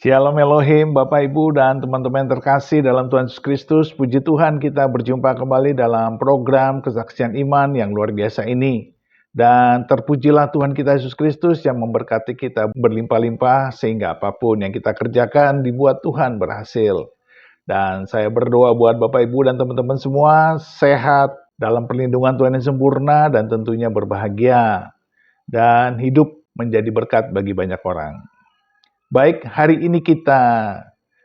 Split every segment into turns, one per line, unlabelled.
Shalom Elohim, Bapak Ibu dan teman-teman yang terkasih dalam Tuhan Yesus Kristus. Puji Tuhan kita berjumpa kembali dalam program Kesaksian Iman yang luar biasa ini. Dan terpujilah Tuhan kita Yesus Kristus yang memberkati kita berlimpah-limpah sehingga apapun yang kita kerjakan dibuat Tuhan berhasil. Dan saya berdoa buat Bapak Ibu dan teman-teman semua sehat dalam perlindungan Tuhan yang sempurna dan tentunya berbahagia. Dan hidup menjadi berkat bagi banyak orang. Baik, hari ini kita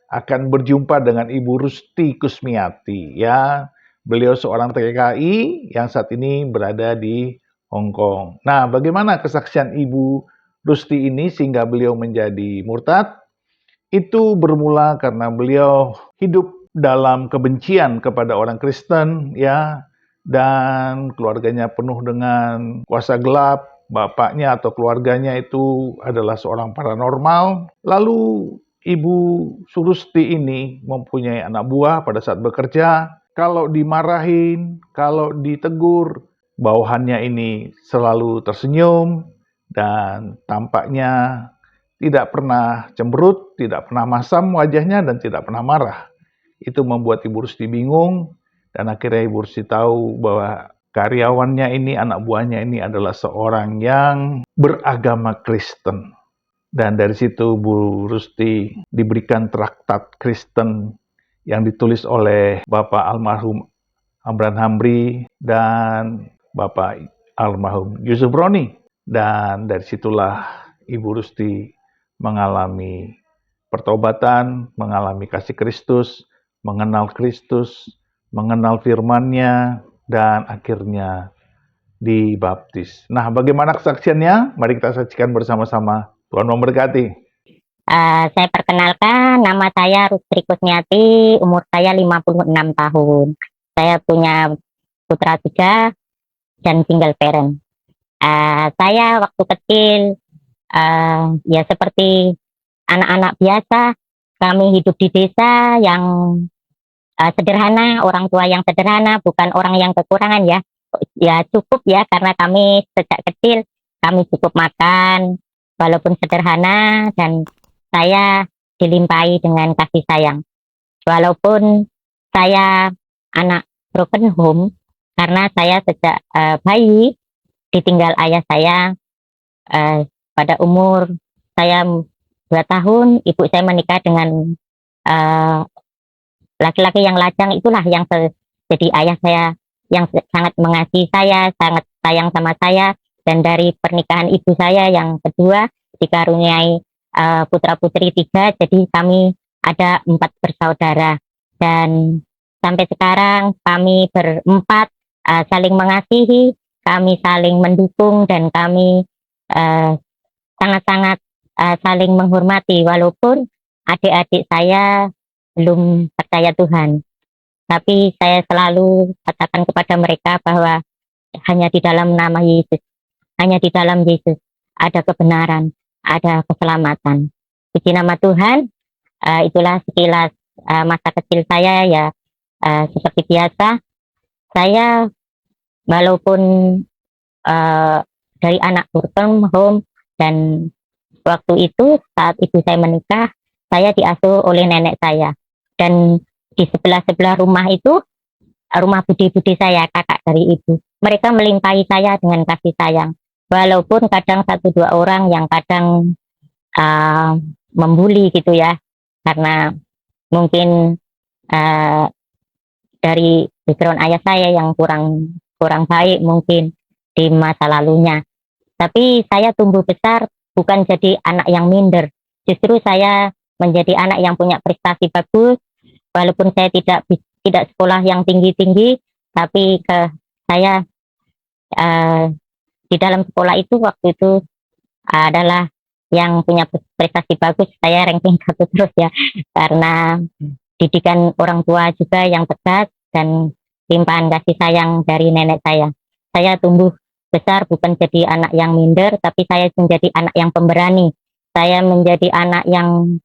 akan berjumpa dengan Ibu Rusti Kusmiati ya. Beliau seorang TKI yang saat ini berada di Hong Kong. Nah, bagaimana kesaksian Ibu Rusti ini sehingga beliau menjadi murtad? Itu bermula karena beliau hidup dalam kebencian kepada orang Kristen ya, dan keluarganya penuh dengan kuasa gelap. Bapaknya atau keluarganya itu adalah seorang paranormal. Lalu Ibu Surusti ini mempunyai anak buah pada saat bekerja. Kalau dimarahin, kalau ditegur, bawahannya ini selalu tersenyum dan tampaknya tidak pernah cemberut, tidak pernah masam wajahnya, dan tidak pernah marah. Itu membuat Ibu Rusti bingung, dan akhirnya Ibu Rusti tahu bahwa karyawannya ini, anak buahnya ini adalah seorang yang beragama Kristen. Dan dari situ Bu Rusti diberikan traktat Kristen yang ditulis oleh Bapak almarhum Amran Hamri dan Bapak almarhum Yusuf Roni. Dan dari situlah Ibu Rusti mengalami pertobatan, mengalami kasih Kristus, mengenal Kristus, mengenal firman-Nya, dan akhirnya dibaptis. Nah, bagaimana kesaksiannya? Mari kita saksikan bersama-sama. Tuhan memberkati.
Saya perkenalkan, nama saya Rustri Kusmiati, umur saya 56 tahun. Saya punya putra 3 dan single parent. Saya waktu kecil, ya seperti anak-anak biasa, kami hidup di desa yang sederhana, orang tua yang sederhana, bukan orang yang kekurangan ya. Ya cukup ya, karena kami sejak kecil, kami cukup makan, walaupun sederhana, dan saya dilimpahi dengan kasih sayang. Walaupun saya anak broken home, karena saya sejak bayi ditinggal ayah saya pada umur saya 2 tahun, ibu saya menikah dengan laki-laki yang lajang, itulah yang jadi ayah saya yang sangat mengasihi saya, sangat sayang sama saya. Dan dari pernikahan ibu saya yang kedua dikaruniai putra-putri 3, jadi kami ada 4 bersaudara. Dan sampai sekarang kami berempat saling mengasihi, kami saling mendukung, dan kami sangat-sangat saling menghormati, walaupun adik-adik saya belum percaya Tuhan. Tapi saya selalu katakan kepada mereka bahwa hanya di dalam nama Yesus, hanya di dalam Yesus ada kebenaran, ada keselamatan. Puji nama Tuhan. Itulah sekilas masa kecil saya ya. Seperti biasa, saya walaupun dari anak broken home, dan waktu itu saat ibu saya menikah, saya diasuh oleh nenek saya. Dan di sebelah-sebelah rumah itu, rumah budi-budi saya, kakak dari ibu. Mereka melimpahi saya dengan kasih sayang. Walaupun kadang 1-2 orang yang kadang membuli gitu ya, karena mungkin dari background ayah saya yang kurang baik mungkin di masa lalunya. Tapi saya tumbuh besar bukan jadi anak yang minder. Justru saya menjadi anak yang punya prestasi bagus. Walaupun saya tidak sekolah yang tinggi-tinggi, tapi saya di dalam sekolah itu waktu itu adalah yang punya prestasi bagus. Saya ranking 1 terus ya, karena didikan orang tua juga yang tegas dan limpahan kasih sayang dari nenek saya. Saya tumbuh besar bukan jadi anak yang minder, tapi saya menjadi anak yang pemberani. Saya menjadi anak yang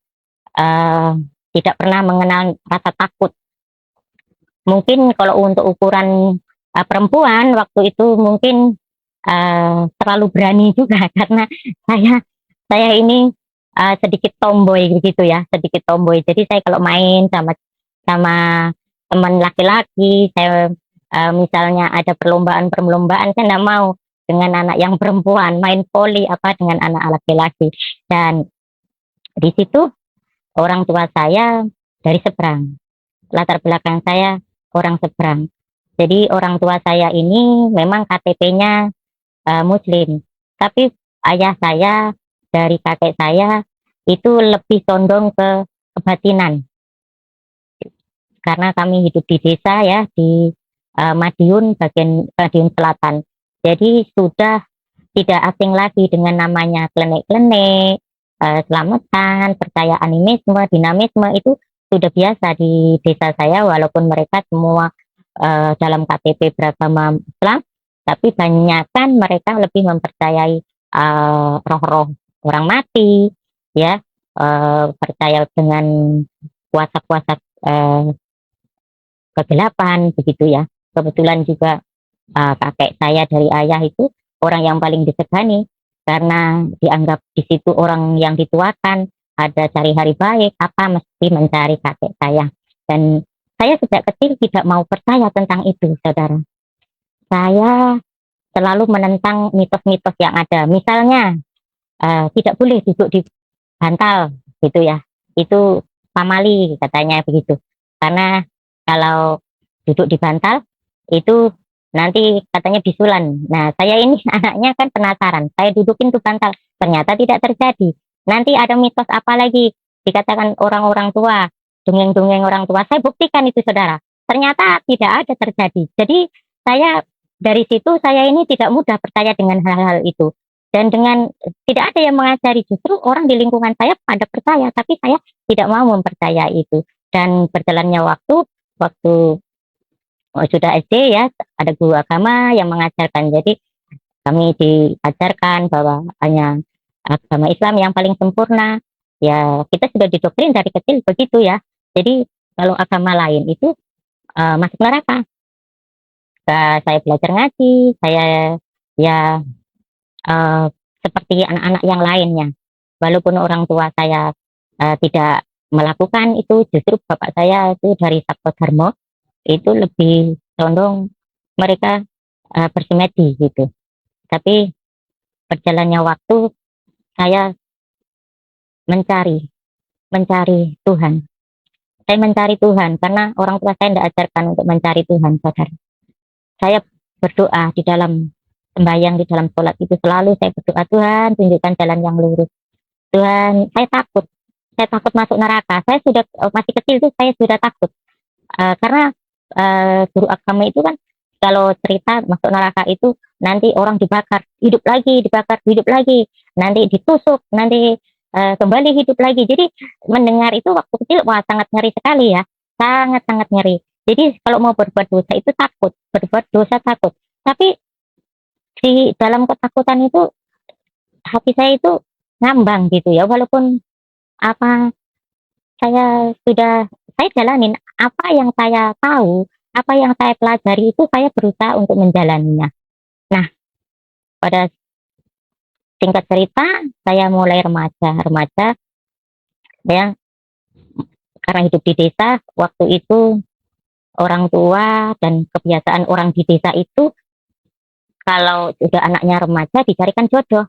tidak pernah mengenal rasa takut. Mungkin kalau untuk ukuran perempuan waktu itu mungkin terlalu berani juga, karena saya ini sedikit tomboy begitu ya, sedikit tomboy. Jadi saya kalau main sama sama teman laki-laki, saya misalnya ada perlombaan-perlombaan, saya nggak mau dengan anak yang perempuan main voli apa dengan anak laki-laki. Dan di situ orang tua saya dari seberang, latar belakang saya orang seberang. Jadi orang tua saya ini memang KTP-nya Muslim, tapi ayah saya dari kakek saya itu lebih condong ke kebatinan karena kami hidup di desa ya di Madiun bagian Madiun Selatan. Jadi sudah tidak asing lagi dengan namanya klenik-klenik, selamatan, percaya animisme, dinamisme itu sudah biasa di desa saya walaupun mereka semua dalam KTP beragama Islam, tapi banyakkan mereka lebih mempercayai roh-roh orang mati, ya, percaya dengan kuasa-kuasa kegelapan begitu ya. Kebetulan juga kakek saya dari ayah itu orang yang paling disegani karena dianggap di situ orang yang dituakan, ada cari hari baik, apa mesti mencari kakek saya. Dan saya sejak kecil tidak mau percaya tentang itu, saudara. Saya selalu menentang mitos-mitos yang ada. Misalnya, tidak boleh duduk di bantal, gitu ya. Itu pamali, katanya begitu. Karena kalau duduk di bantal, itu nanti katanya bisulan. Nah, saya ini anaknya kan penasaran. Saya dudukin tuh bantal. Ternyata tidak terjadi. Nanti ada mitos apa lagi? Dikatakan orang-orang tua, dongeng-dongeng orang tua. Saya buktikan itu, saudara. Ternyata tidak ada terjadi. Jadi, saya dari situ saya ini tidak mudah percaya dengan hal-hal itu. Dan dengan tidak ada yang mengajari, justru orang di lingkungan saya pada percaya, tapi saya tidak mau mempercayai itu. Dan berjalannya waktu sudah SD ya, ada guru agama yang mengajarkan. Jadi kami diajarkan bahwa hanya agama Islam yang paling sempurna. Ya, kita sudah didoktrin dari kecil begitu ya. Jadi kalau agama lain itu masuk neraka. Saya belajar ngaji, saya ya seperti anak-anak yang lainnya. Walaupun orang tua saya tidak melakukan itu, justru bapak saya itu dari Saptodharma itu lebih condong mereka bersemedi gitu. Tapi berjalannya waktu saya mencari mencari Tuhan. Saya mencari Tuhan karena orang tua saya tidak ajarkan untuk mencari Tuhan, saudara. Saya berdoa di dalam sembahyang, di dalam sholat itu selalu saya berdoa, Tuhan tunjukkan jalan yang lurus. Tuhan, saya takut masuk neraka. Saya sudah masih kecil tuh saya sudah takut karena guru agama itu kan kalau cerita masuk neraka itu nanti orang dibakar hidup lagi, dibakar hidup lagi, nanti ditusuk, nanti kembali hidup lagi. Jadi mendengar itu waktu kecil wah sangat ngeri sekali ya, sangat sangat ngeri. Jadi kalau mau berbuat dosa itu takut, berbuat dosa takut. Tapi di dalam ketakutan itu hati saya itu ngambang gitu ya, walaupun apa saya jalanin apa yang saya tahu, apa yang saya pelajari itu saya berusaha untuk menjalaninya. Nah, pada singkat cerita, saya mulai remaja ya, karena hidup di desa, waktu itu orang tua dan kebiasaan orang di desa itu kalau sudah anaknya remaja dicarikan jodoh.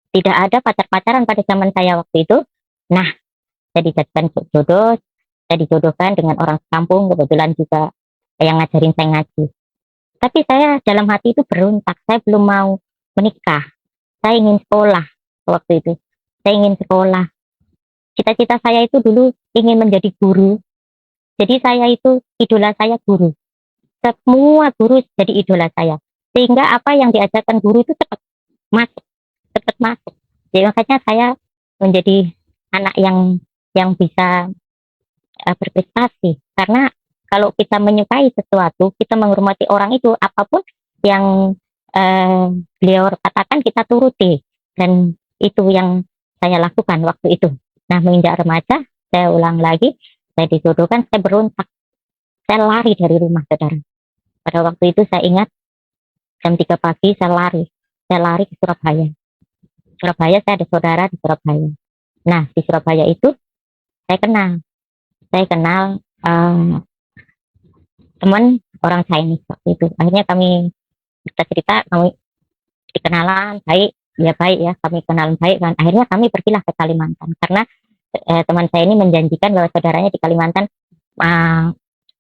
Tidak ada pacar-pacaran pada zaman saya waktu itu. Nah, saya dijadikan jodoh, saya dijodohkan dengan orang kampung, kebetulan juga yang ngajarin saya ngaji. Tapi saya dalam hati itu berontak, saya belum mau menikah. Saya ingin sekolah waktu itu. Saya ingin sekolah. Cita-cita saya itu dulu ingin menjadi guru. Jadi saya itu idola saya guru. Semua guru jadi idola saya. Sehingga apa yang diajarkan guru itu cepat masuk. Jadi makanya saya menjadi anak yang bisa berprestasi. Karena kalau kita menyukai sesuatu, kita menghormati orang itu, apapun yang beliau katakan kita turuti. Dan itu yang saya lakukan waktu itu. Nah, menginjak remaja, saya ulang lagi, saya dijodohkan, saya berontak. Saya lari dari rumah, saudara. Pada waktu itu saya ingat, jam 3 pagi saya lari ke Surabaya. Saya ada saudara di Surabaya. Nah, di Surabaya itu saya kenal teman orang Chinese waktu itu. Akhirnya kami cerita, kami dikenalan baik, ya baik ya, kami kenalan baik kan. Akhirnya kami pergilah ke Kalimantan karena teman saya ini menjanjikan bahwa saudaranya di Kalimantan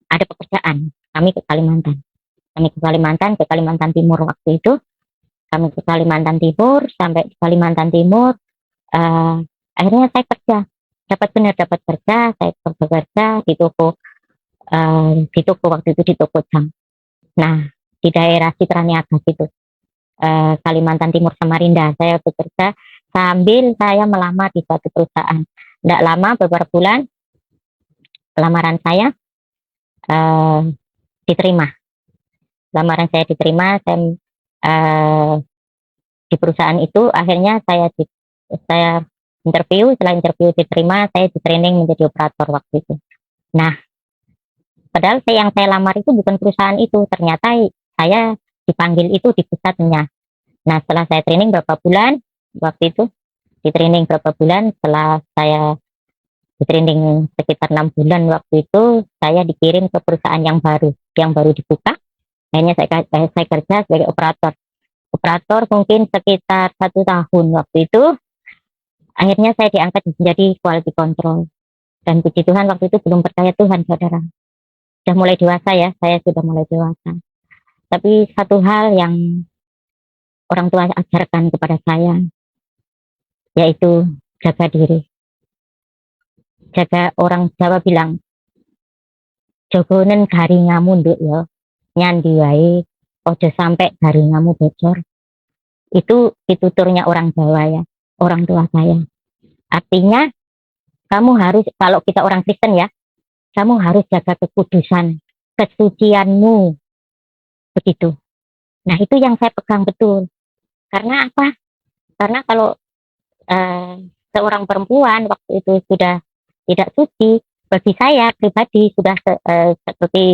ada pekerjaan. Kami ke Kalimantan Timur waktu itu. Kami ke Kalimantan Timur, sampai di Kalimantan Timur, uh, akhirnya saya kerja. Dapat kerja, saya bekerja di toko waktu itu di toko jam. Nah, di daerah Citra Niaga gitu, Kalimantan Timur Samarinda. Saya bekerja sambil saya melamar di suatu perusahaan. Tidak lama, beberapa bulan, lamaran saya diterima. Lamaran saya diterima, di perusahaan itu akhirnya saya interview. Setelah interview diterima, saya di training menjadi operator waktu itu. Nah, padahal yang saya lamar itu bukan perusahaan itu, ternyata saya dipanggil itu di pusatnya. Nah, setelah saya training berapa bulan waktu itu, di training berapa bulan, setelah saya di training sekitar 6 bulan waktu itu, saya dikirim ke perusahaan yang baru dibuka. Akhirnya saya kerja sebagai operator mungkin sekitar 1 tahun waktu itu. Akhirnya saya diangkat menjadi quality control, dan puji Tuhan waktu itu belum percaya Tuhan, saudara. Sudah mulai dewasa ya, saya sudah mulai dewasa. Tapi satu hal yang orang tua ajarkan kepada saya, yaitu jaga diri. Jaga, orang Jawa bilang, jogonen garingamu nduk ya, nyandi wae, ojo sampai garingamu bocor. Itu tuturnya orang Jawa ya, orang tua saya. Artinya, kamu harus, kalau kita orang Kristen ya, kamu harus jaga kekudusan, kesucianmu, begitu. Nah, itu yang saya pegang betul. Karena apa? Karena kalau seorang perempuan waktu itu sudah tidak suci, bagi saya pribadi sudah seperti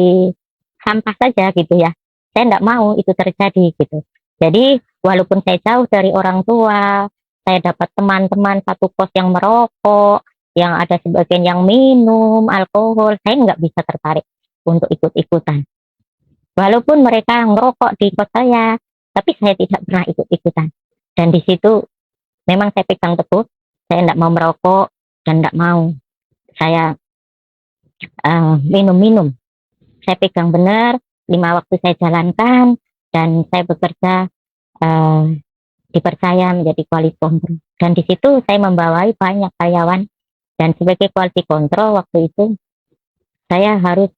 sampah saja gitu ya. Saya tidak mau itu terjadi gitu. Jadi walaupun saya jauh dari orang tua, saya dapat teman-teman satu kos yang merokok, yang ada sebagian yang minum alkohol, saya nggak bisa tertarik untuk ikut-ikutan. Walaupun mereka ngerokok di kos saya, tapi saya tidak pernah ikut-ikutan. Dan di situ memang saya pegang teguh, saya tidak mau merokok dan tidak mau saya minum-minum. Saya pegang benar, 5 waktu saya jalankan, dan saya bekerja dipercaya menjadi quality control. Dan di situ saya membawai banyak karyawan, dan sebagai quality control waktu itu saya harus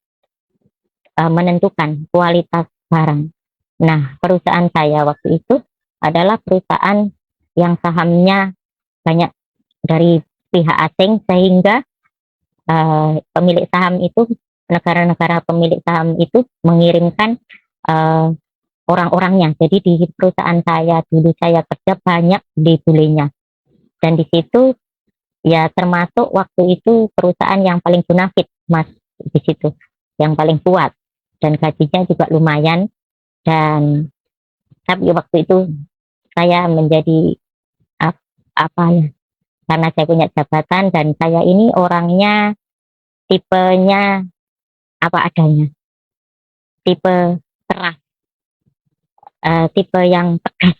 menentukan kualitas barang. Nah, perusahaan saya waktu itu adalah perusahaan yang sahamnya banyak dari pihak asing, sehingga pemilik saham itu, negara-negara pemilik saham itu mengirimkan orang-orangnya. Jadi di perusahaan saya dulu saya kerja banyak di bulenya, dan di situ ya termasuk waktu itu perusahaan yang paling bonafit, mas, di situ yang paling kuat, dan gajinya juga lumayan. Dan tapi waktu itu saya menjadi apa ya, karena saya punya jabatan dan saya ini orangnya tipenya apa adanya, tipe keras, tipe yang tegas.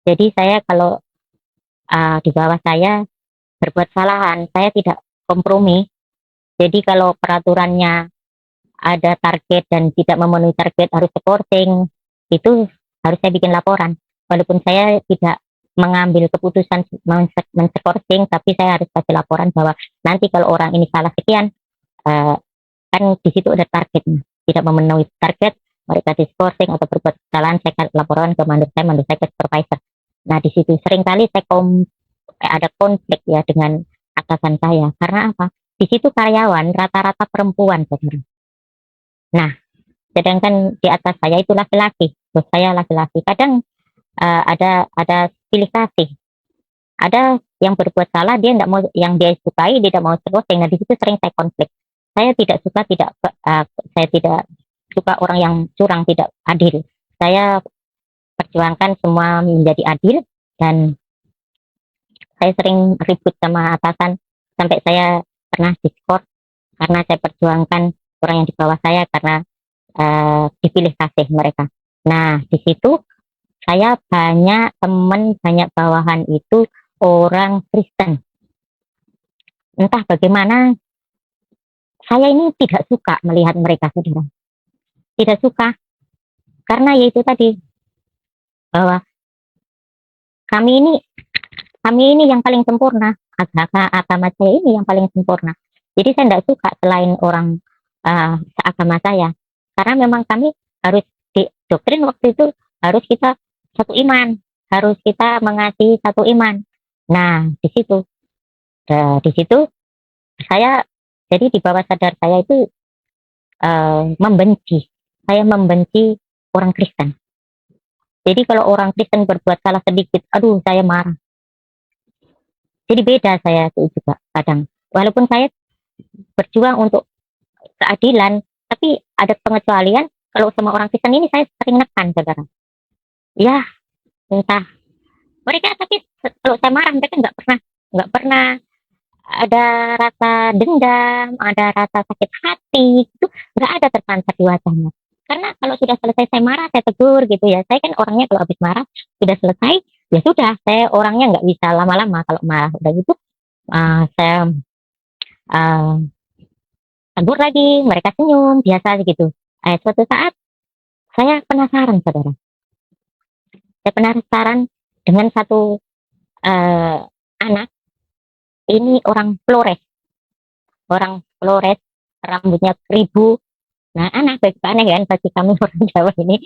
Jadi saya kalau di bawah saya berbuat kesalahan, saya tidak kompromi. Jadi kalau peraturannya ada target dan tidak memenuhi target harus reporting, itu harus saya bikin laporan. Walaupun saya tidak mengambil keputusan men-scoring, tapi saya harus kasih laporan bahwa nanti kalau orang ini salah sekian, kan di situ ada targetnya, tidak memenuhi target, mereka di-scoring atau berbuat kesalahan, saya laporan ke mandur saya ke supervisor. Nah, di situ seringkali saya ada konflik ya dengan atasan saya. Karena apa? Di situ karyawan rata-rata perempuan, saudara. Nah, sedangkan di atas saya itu laki-laki, bos saya laki-laki. Kadang ada pilih kasih. Ada yang berbuat salah, dia tidak mau, yang dia sukai dia tidak mau terus. Nah, di situ sering saya konflik. Saya tidak suka orang yang curang, tidak adil. Saya perjuangkan semua menjadi adil, dan saya sering ribut sama atasan, sampai saya pernah diskors karena saya perjuangkan orang yang di bawah saya karena dipilih kasih mereka. Nah, di situ saya banyak teman, banyak bawahan itu orang Kristen. Entah bagaimana, saya ini tidak suka melihat mereka, saudara. Tidak suka, karena yaitu tadi, bahwa kami ini yang paling sempurna, agama saya ini yang paling sempurna. Jadi saya tidak suka selain orang seagama saya, karena memang kami harus di doktrin waktu itu harus kita satu iman, harus kita mengasihi satu iman. Nah, di situ saya, jadi di bawah sadar saya itu saya membenci orang Kristen. Jadi kalau orang Kristen berbuat salah sedikit, aduh saya marah. Jadi beda saya itu juga kadang. Walaupun saya berjuang untuk keadilan, tapi ada pengecualian. Kalau sama orang Kristen ini saya sering nekan, saudara. Ya, entah mereka, tapi kalau saya marah mereka nggak pernah ada rasa dendam, ada rasa sakit hati, itu nggak ada terpancar di wajahnya. Karena kalau sudah selesai saya marah, saya tegur gitu ya. Saya kan orangnya kalau habis marah sudah selesai, ya sudah. Saya orangnya nggak bisa lama-lama kalau marah. Udah gitu, saya tegur lagi, mereka senyum, biasa gitu. Suatu saat saya penasaran, saudara. Saya penasaran dengan satu anak, ini orang Flores, rambutnya keribu. Nah, anak bagi aneh kan, bagi kami orang Jawa ini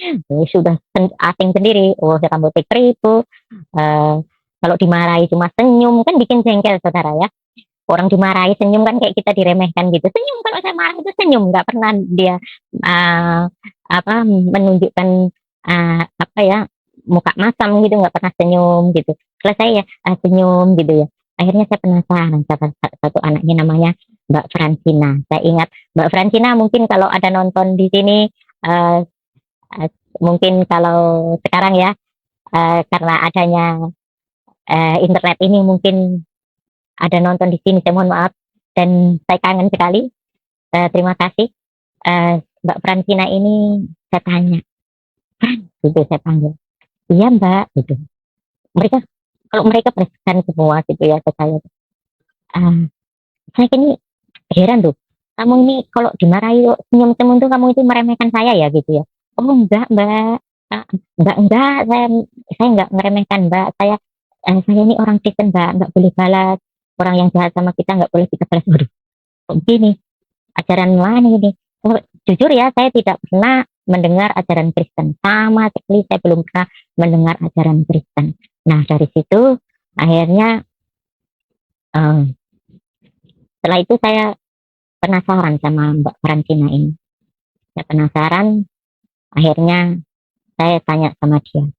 sudah asing sendiri. Oh, rambutnya keribu, kalau dimarahi cuma senyum, kan bikin jengkel, saudara ya. Orang dimarahi senyum kan kayak kita diremehkan gitu. Senyum, kalau saya marah itu senyum, nggak pernah dia menunjukkan apa ya, muka masam gitu, nggak pernah senyum gitu. Selesai ya senyum gitu ya. Akhirnya saya penasaran, satu anaknya namanya Mbak Francina. Saya ingat Mbak Francina, mungkin kalau ada nonton di sini, mungkin kalau sekarang ya, karena adanya internet ini mungkin ada nonton di sini, saya mohon maaf dan saya kangen sekali. Terima kasih. Mbak Francina ini saya tanya, kan gitu saya panggil. Iya Mbak, gitu. Kalau mereka berkesan semua gitu ya ke saya. Saya ini heran tuh. Kamu ini kalau dimarahi senyum-senyum tuh kamu itu meremehkan saya ya gitu ya. Oh enggak Mbak. Enggak, saya enggak meremehkan Mbak. Saya ini orang Kristen Mbak, enggak boleh balas. Orang yang jahat sama kita enggak boleh kita balas. Waduh, kok begini? Ajaran mana ini? Jujur ya, saya tidak pernah mendengar ajaran Kristen. Sama sekali saya belum pernah mendengar ajaran Kristen. Nah, dari situ akhirnya setelah itu saya penasaran sama Mbak Francina ini. Saya penasaran, akhirnya saya tanya sama dia,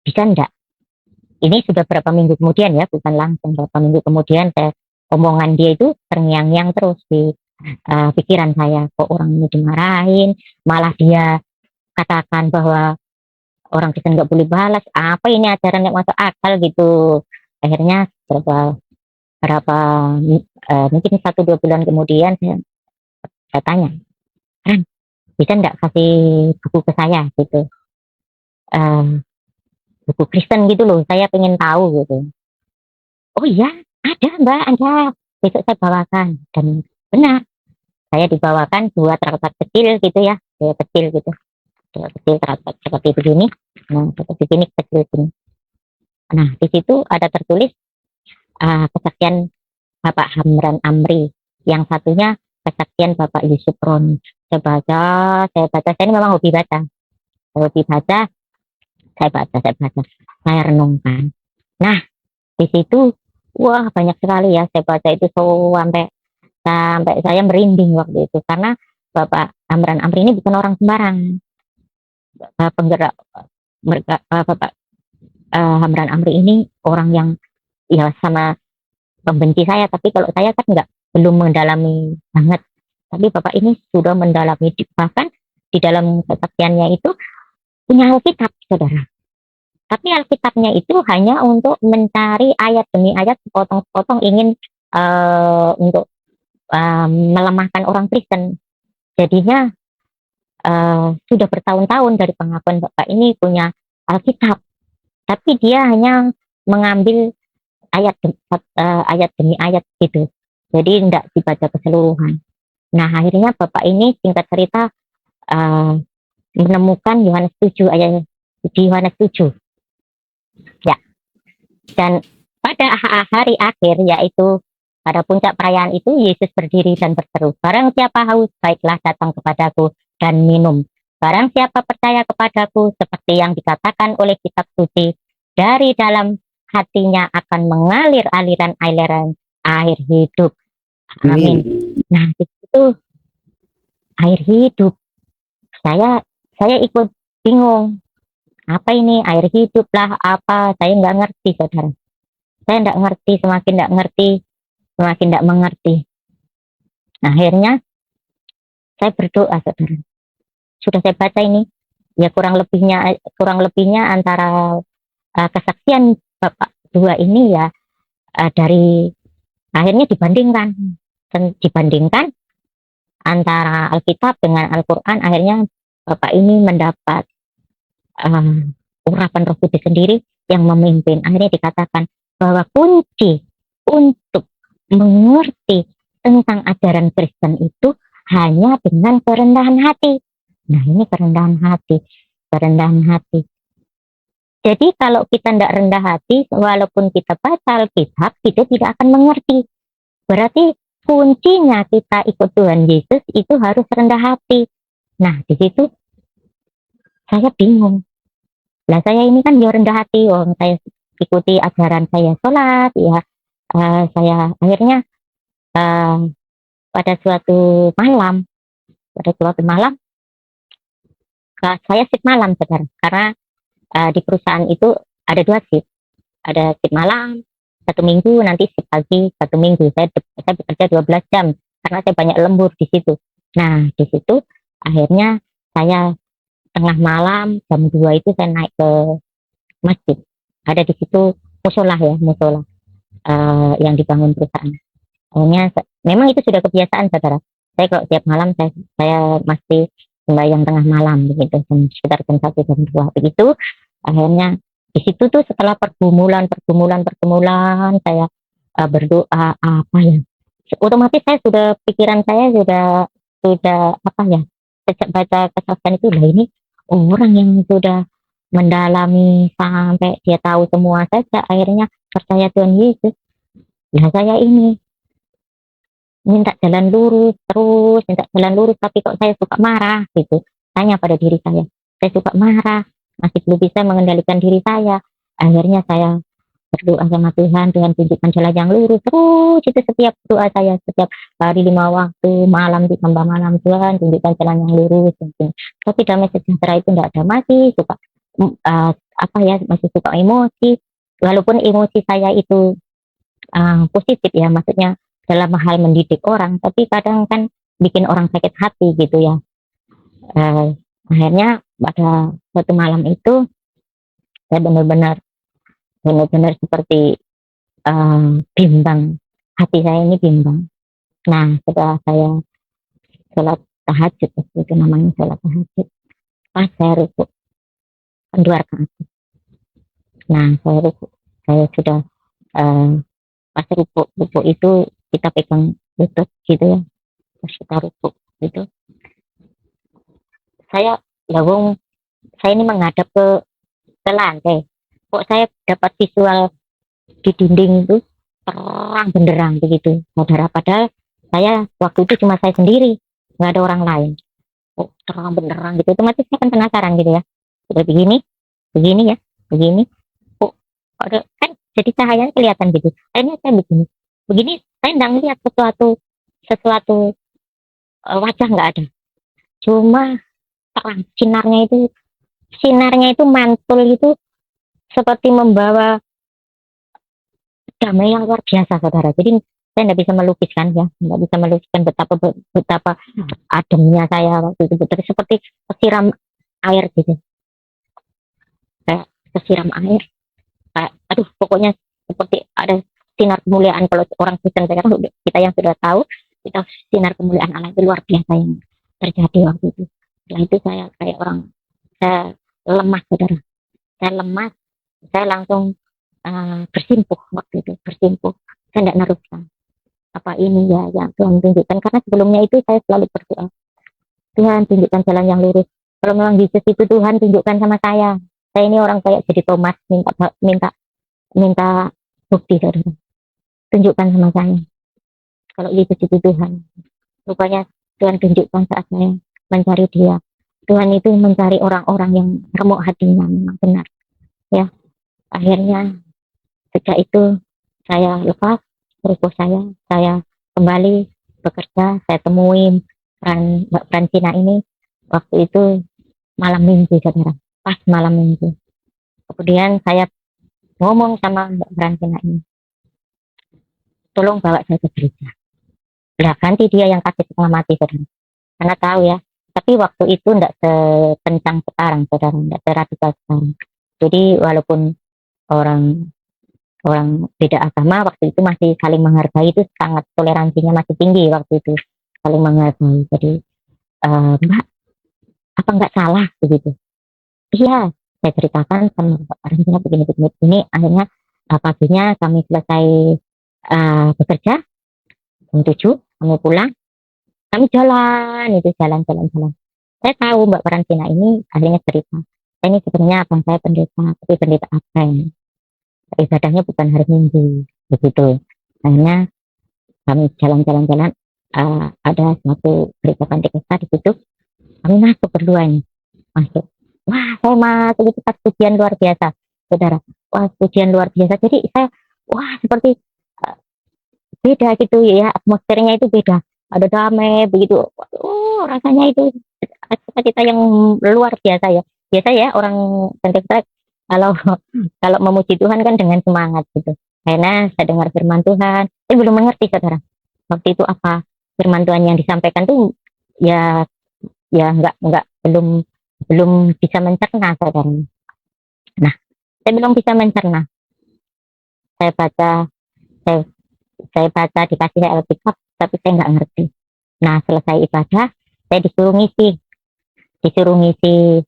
bisa enggak? Ini sudah berapa minggu kemudian ya, bukan langsung berapa minggu kemudian, omongan dia itu terngiang-ngiang terus di pikiran saya. Kok orang ini dimarahin, malah dia katakan bahwa orang Kristen nggak boleh balas, apa ini ajaran yang masuk akal gitu. Akhirnya berapa mungkin 1-2 bulan kemudian saya tanya, kan bisa nggak kasih buku ke saya gitu, buku Kristen gitu loh, saya pengen tahu gitu. Oh iya, ada Mbak, ada, besok saya bawakan. Dan benar, saya dibawakan 2 traktat kecil gitu ya, kecil gitu, kecil traktat seperti begini. Nah, seperti begini, kecil begini. Nah, di situ ada tertulis kesaksian Bapak Hamran Amri, yang satunya kesaksian Bapak Yusuf Roni. Saya baca, saya ini memang hobi baca, saya baca, saya renungkan. Nah, di situ, wah banyak sekali ya, saya baca itu sampai saya merinding waktu itu, karena Bapak Hamran Amri ini bukan orang sembarang. Penggerak Bapak Hamran Amri ini orang yang ya sama pembenci saya, tapi kalau saya kan belum mendalami banget, tapi Bapak ini sudah mendalami, bahkan di dalam kesaksiannya itu punya Alkitab, saudara. Tapi Alkitabnya itu hanya untuk mencari ayat demi ayat, sepotong-sepotong ingin untuk melemahkan orang Kristen. Jadinya sudah bertahun-tahun dari pengakuan Bapak ini punya Alkitab, tapi dia hanya mengambil ayat demi ayat gitu. Jadi tidak dibaca keseluruhan. Nah, akhirnya Bapak ini singkat cerita menemukan Yohanes 7 ayat di Yohanes 7. Ya. Dan pada hari akhir, yaitu pada puncak perayaan itu, Yesus berdiri dan berseru, "Barang siapa haus, baiklah datang kepadaku dan minum. Barang siapa percaya kepadaku, seperti yang dikatakan oleh kitab suci, dari dalam hatinya akan mengalir aliran-aliran air hidup." Amin. Nah, itu air hidup. Saya ikut bingung. Apa ini air hidup lah, apa? Saya nggak ngerti, saudara. Saya nggak ngerti, semakin nggak ngerti, semakin nggak mengerti. Nah, akhirnya saya berdoa, saudara. Sudah saya baca ini, ya kurang lebihnya antara kesaksian Bapak dua ini ya, dari akhirnya dibandingkan antara Alkitab dengan Al-Quran. Akhirnya Bapak ini mendapat urapan Roh Kudus sendiri yang memimpin. Akhirnya dikatakan bahwa kunci untuk mengerti tentang ajaran Kristen itu hanya dengan kerendahan hati. Nah, ini kerendahan hati. Jadi kalau kita tidak rendah hati, walaupun kita baca Alkitab, kita tidak akan mengerti. Berarti kuncinya kita ikut Tuhan Yesus itu harus rendah hati. Nah, di situ saya bingung. Lah, saya ini kan ya rendah hati, saya ikuti ajaran, saya sholat, ya. Saya akhirnya pada suatu malam, saya shift malam, saudara. Karena di perusahaan itu ada 2 shift. Ada shift malam, 1 minggu, nanti shift pagi, 1 minggu. Saya bekerja 12 jam, karena saya banyak lembur di situ. Nah, di situ akhirnya saya tengah malam, jam 2 itu saya naik ke masjid. Ada di situ musola yang dibangun perusahaan. Akhirnya memang itu sudah kebiasaan, saudara. Saya kalau tiap malam saya masih sembahyang tengah malam begitu, sekitar jam 1 jam 2 begitu. Akhirnya di situ tuh setelah pergumulan saya berdoa apa ya, otomatis pikiran saya sudah apa ya, sejak baca kesaksian itu, lah ini orang yang sudah mendalami sampai dia tahu semua saja akhirnya percaya Tuhan Yesus. Nah, saya ini minta jalan lurus, tapi kok saya suka marah gitu. Tanya pada diri saya suka marah, masih belum bisa mengendalikan diri saya. Akhirnya saya berdoa sama Tuhan tunjukkan jalan yang lurus. Terus itu setiap doa saya, setiap hari 5 waktu, malam ditambah malam, Tuhan tunjukkan jalan yang lurus. Tapi damai sejahtera itu tidak ada, masih suka masih suka emosi. Walaupun emosi saya itu positif ya, maksudnya dalam hal mendidik orang, tapi kadang kan bikin orang sakit hati gitu ya. Akhirnya pada suatu malam itu saya benar-benar seperti bimbang, hati saya ini bimbang. Nah, setelah saya sholat tahajud, itu namanya sholat tahajud, pas saya rukuk kan 2 rakaat. Nah, saya sudah pas rukuk itu kita pegang lutut gitu ya, pas kita rukuk gitu, saya ini menghadap ke lantai, kok saya dapat visual di dinding itu terang benderang begitu, saudara. Padahal saya waktu itu cuma saya sendiri, nggak ada orang lain. Kok terang benderang gitu, otomatis saya kan penasaran gitu ya, udah begini ya, kok ada kan, jadi cahayanya kelihatan gitu. Akhirnya saya begini, saya nggak ngeliat sesuatu wajah, nggak ada, cuma terang, sinarnya itu mantul itu seperti membawa damai yang luar biasa, saudara. Jadi saya nggak bisa melukiskan betapa ademnya saya waktu itu, seperti siram air gitu. kesiram air. Aduh, pokoknya seperti ada sinar kemuliaan. Kalau orang Kristen sekarang, kita yang sudah tahu, kita sinar kemuliaan Allah itu luar biasa yang terjadi waktu itu. Setelah itu saya kayak orang, saya lemas, saudara. Saya lemas, saya langsung bersimpuh waktu itu, bersimpuh. Saya tidak neruskan. Apa ini ya yang Tuhan tunjukkan, karena sebelumnya itu saya selalu berdoa, Tuhan tunjukkan jalan yang lurus. Kalau memang Yesus itu Tuhan, tunjukkan sama saya. Saya ini orang kayak jadi Thomas, minta minta minta bukti, saudara. Tunjukkan sama saya kalau Yesus itu Tuhan. Rupanya Tuhan tunjukkan saat saya mencari Dia. Tuhan itu mencari orang-orang yang remuk hatinya, memang benar. Ya, akhirnya sejak itu saya lepas terus saya kembali bekerja. Saya temuin Mbak Francina ini waktu itu malam minggu, saudara, pas malam minggu. Kemudian saya ngomong sama Mbak Francina ini, tolong bawa saya ke gereja. Lah, ganti dia yang kasih setengah mati, saudara. Karena tahu ya, tapi waktu itu tidak sekencang sekarang, saudara, tidak seradikal sekarang. Jadi walaupun orang beda agama waktu itu masih saling menghargai, itu sangat toleransinya masih tinggi waktu itu, saling menghargai. Jadi Mbak, apa nggak salah begitu? Iya, saya ceritakan sama Mbak Francina begini. Akhirnya paginya kami selesai bekerja jam 7, kami pulang, kami jalan. Saya tahu Mbak Francina ini akhirnya cerita, saya ini sebenarnya abang saya pendeta, tapi pendeta apa ini? Ibadahnya bukan hari Minggu, begitu. Akhirnya kami jalan-jalan, ada suatu gereja Pantekosta di situ, kami masuk berdua ini, masuk. Wah, saya masuk itu pas pujian luar biasa, saudara. Wah, pujian luar biasa. Jadi saya, wah, seperti beda gitu ya, atmosfernya itu beda. Ada damai begitu. Oh, rasanya itu kita yang luar biasa ya. Biasa ya orang Pentekosta kalau kalau memuji Tuhan kan dengan semangat gitu. Karena saya dengar firman Tuhan, saya belum mengerti, saudara. Waktu itu apa firman Tuhan yang disampaikan tuh ya nggak belum bisa mencerna, saudara. Nah, saya belum bisa mencerna. Saya baca dikasih Alkitab, tapi saya nggak ngerti. Nah, selesai ibadah, saya disuruh ngisi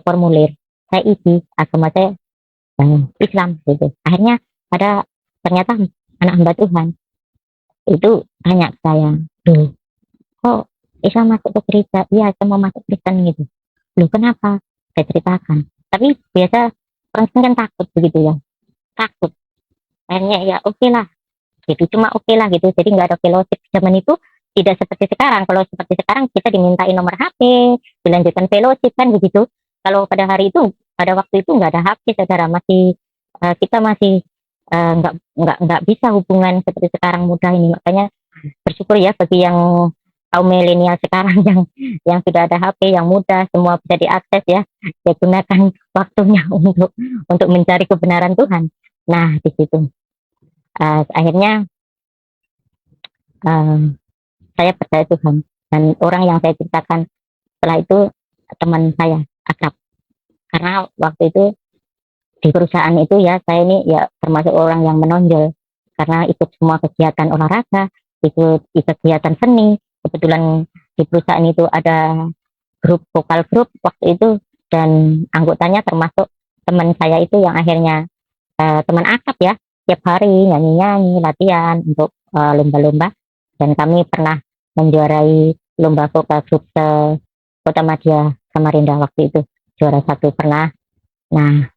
formulir. Saya isi agama saya Islam gitu. Akhirnya ternyata anak hamba Tuhan itu tanya ke saya, duh, kok Islam masuk ke gereja? Iya, saya mau masuk Kristen gitu. Loh, kenapa? Saya ceritakan. Tapi biasa orang kan takut begitu ya, takut. Akhirnya ya oke lah, gitu, cuma oke lah gitu. Jadi nggak ada fellowship zaman itu, tidak seperti sekarang. Kalau seperti sekarang kita dimintain nomor HP, dilanjutkan fellowship kan begitu. Kalau pada waktu itu nggak ada HP, saudara. Kita masih nggak bisa hubungan seperti sekarang mudah ini. Makanya bersyukur ya bagi yang kaum milenial sekarang yang sudah ada HP yang mudah, semua bisa diakses ya. Ya, gunakan waktunya untuk mencari kebenaran Tuhan. Nah, di situ akhirnya saya percaya Tuhan, dan orang yang saya ceritakan setelah itu teman saya akrab, karena waktu itu di perusahaan itu ya, saya ini ya termasuk orang yang menonjol karena ikut semua kegiatan olahraga, ikut kegiatan seni. Kebetulan di perusahaan itu ada vokal grup waktu itu, dan anggotanya termasuk teman saya itu yang akhirnya teman akrab ya, tiap hari nyanyi-nyanyi, latihan untuk lomba-lomba. Dan kami pernah menjuarai lomba vokal grup Kota Madya Samarinda waktu itu, juara 1 pernah. Nah,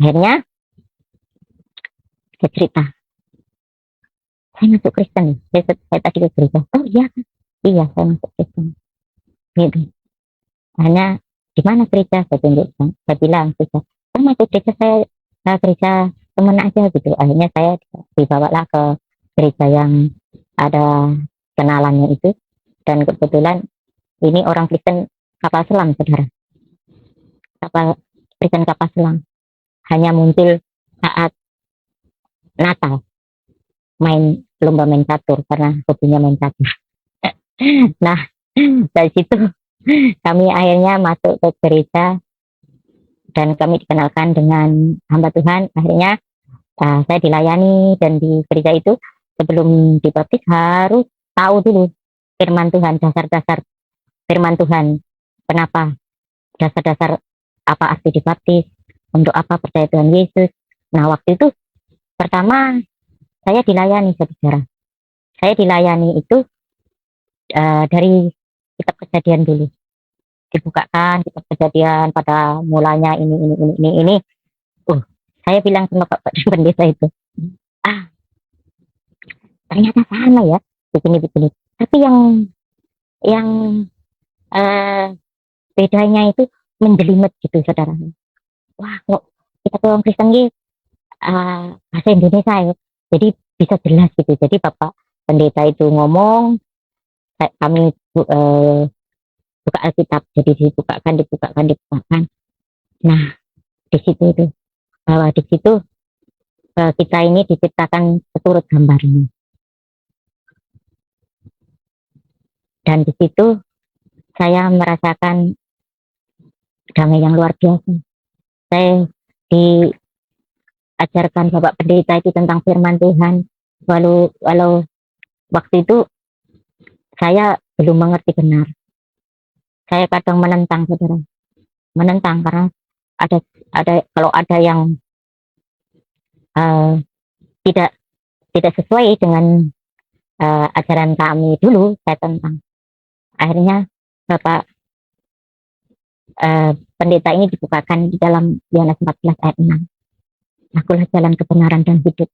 akhirnya saya cerita, saya masuk Kristen. Saya tadi ke gereja. Oh iya, saya masuk Kristen. Gitu. Akhirnya di mana gereja? Saya tunjukkan. Saya bilang, saya masuk gereja, saya gereja teman aja gitu. Akhirnya saya dibawalah ke gereja yang ada kenalannya itu, dan kebetulan ini orang Kristen kapal selam, saudara. Kristen kapal selam hanya muncul saat Natal, lomba main catur, karena hobinya main catur. Nah, dari situ kami akhirnya masuk ke gereja dan kami dikenalkan dengan hamba Tuhan. Akhirnya saya dilayani, dan di gereja itu sebelum dibaptis harus tahu dulu firman Tuhan, dasar-dasar firman Tuhan. Kenapa? Dasar-dasar apa arti dibaptis, untuk apa percaya Tuhan Yesus. Nah, waktu itu pertama saya dilayani, saudara. Saya dilayani itu dari kitab Kejadian dulu. Dibukakan kitab Kejadian pada mulanya ini. Saya bilang sama Pak Pendeta itu, ternyata sama ya, begini. Tapi yang bedanya itu menjelimet gitu, saudara. Wah, kok kita tuh orang Kristen gitu, bahasa Indonesia ya, jadi bisa jelas gitu. Jadi Bapak Pendeta itu ngomong, kami buka Alkitab, jadi dibukakan. Nah, di situ tuh, bahwa di situ kita ini diciptakan seturut gambarnya. Dan di situ saya merasakan damai yang luar biasa. Saya diajarkan Bapak Pendeta itu tentang firman Tuhan. Walau waktu itu saya belum mengerti benar. Saya kadang menentang, saudara. Menentang karena ada kalau ada yang tidak sesuai dengan ajaran kami dulu, saya tentang. Akhirnya Bapak Pendeta ini dibukakan di dalam Yohanes 14 ayat 6. Akulah jalan kebenaran dan hidup.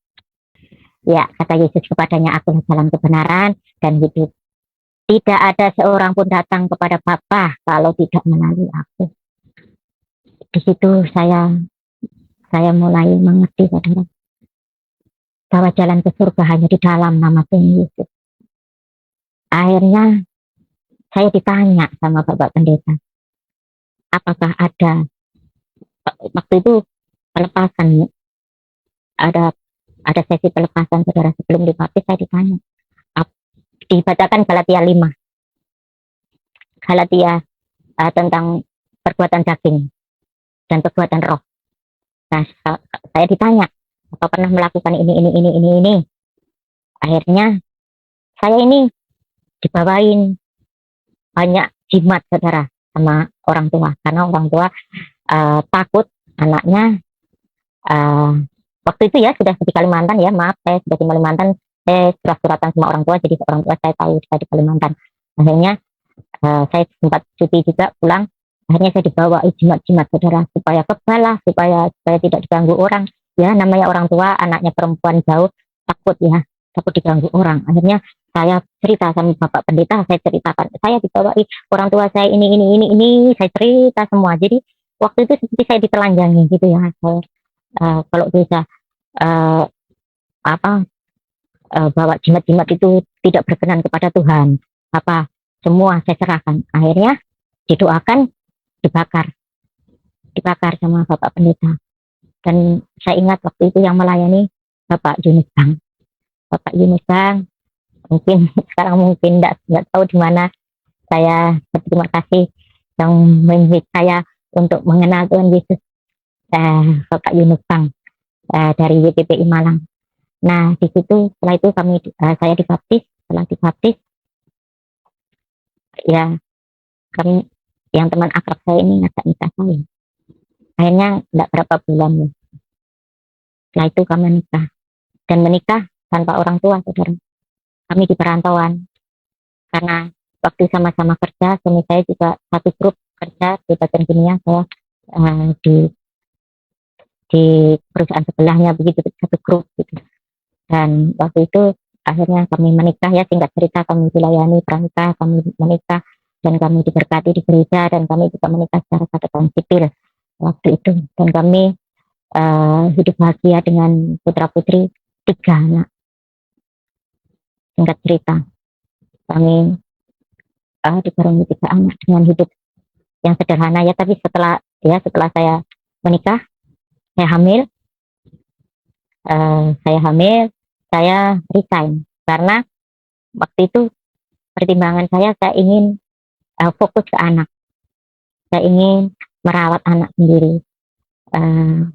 Ya, kata Yesus kepadanya, akulah jalan kebenaran dan hidup. Tidak ada seorang pun datang kepada Bapa kalau tidak melalui aku. Di situ saya mulai mengerti, saudara, bahwa jalan ke surga hanya di dalam nama Tuhan Yesus. Akhirnya saya ditanya sama Bapak Pendeta, apakah ada, waktu itu pelepasan, ada sesi pelepasan, saudara, sebelum dibaptis. Saya ditanya, dibacakan Galatia 5, tentang perbuatan daging dan perbuatan roh. Nah, saya ditanya, apa pernah melakukan ini. Akhirnya saya ini dibawain banyak jimat, saudara, sama orang tua, karena orang tua takut anaknya waktu itu ya sudah di Kalimantan ya, maaf, saya sudah di Kalimantan, saya surat-suratan sama orang tua, jadi orang tua saya tahu saya di Kalimantan. Akhirnya saya sempat cuti juga pulang. Akhirnya saya dibawa jimat-jimat, saudara, supaya kebal lah, supaya tidak diganggu orang. Ya, namanya orang tua, anaknya perempuan jauh, takut diganggu orang. Akhirnya saya cerita sama Bapak Pendeta, saya ceritakan, saya dibawa orang tua saya ini, saya cerita semua. Jadi waktu itu seperti saya ditelanjangi gitu ya. Saya, kalau bisa bawa jimat-jimat itu tidak berkenan kepada Tuhan, semua saya serahkan. Akhirnya didoakan, dibakar sama Bapak Pendeta. Dan saya ingat waktu itu yang melayani Bapak Yunus Bang. Mungkin sekarang nggak tahu di mana. Saya berterima kasih yang memilih saya untuk mengenal Tuhan Yesus, Bapak Yunus Bang, dari WPPI Malang. Nah, di situ setelah itu saya dibaptis. Setelah dibaptis, ya, kami yang teman akrab saya ini ngajak nikah saya. Akhirnya tidak berapa bulan ya. Setelah itu kami menikah, dan menikah tanpa orang tua, saudara. Kami di perantauan karena waktu sama-sama kerja, suami saya juga satu grup kerja di bagian kimia, saya di perusahaan sebelahnya, begitu, satu grup gitu. Dan waktu itu akhirnya kami menikah ya, singkat cerita, kami dilayani pranikah, kami menikah, dan kami diberkati di gereja, dan kami juga menikah secara catatan sipil waktu itu. Dan kami hidup bahagia dengan putra putri 3 anak. Singkat cerita, kami dikaruniai 3 anak dengan hidup yang sederhana ya. Tapi setelah saya menikah, saya hamil, saya resign karena waktu itu pertimbangan saya ingin fokus ke anak. Saya ingin merawat anak sendiri. Eh,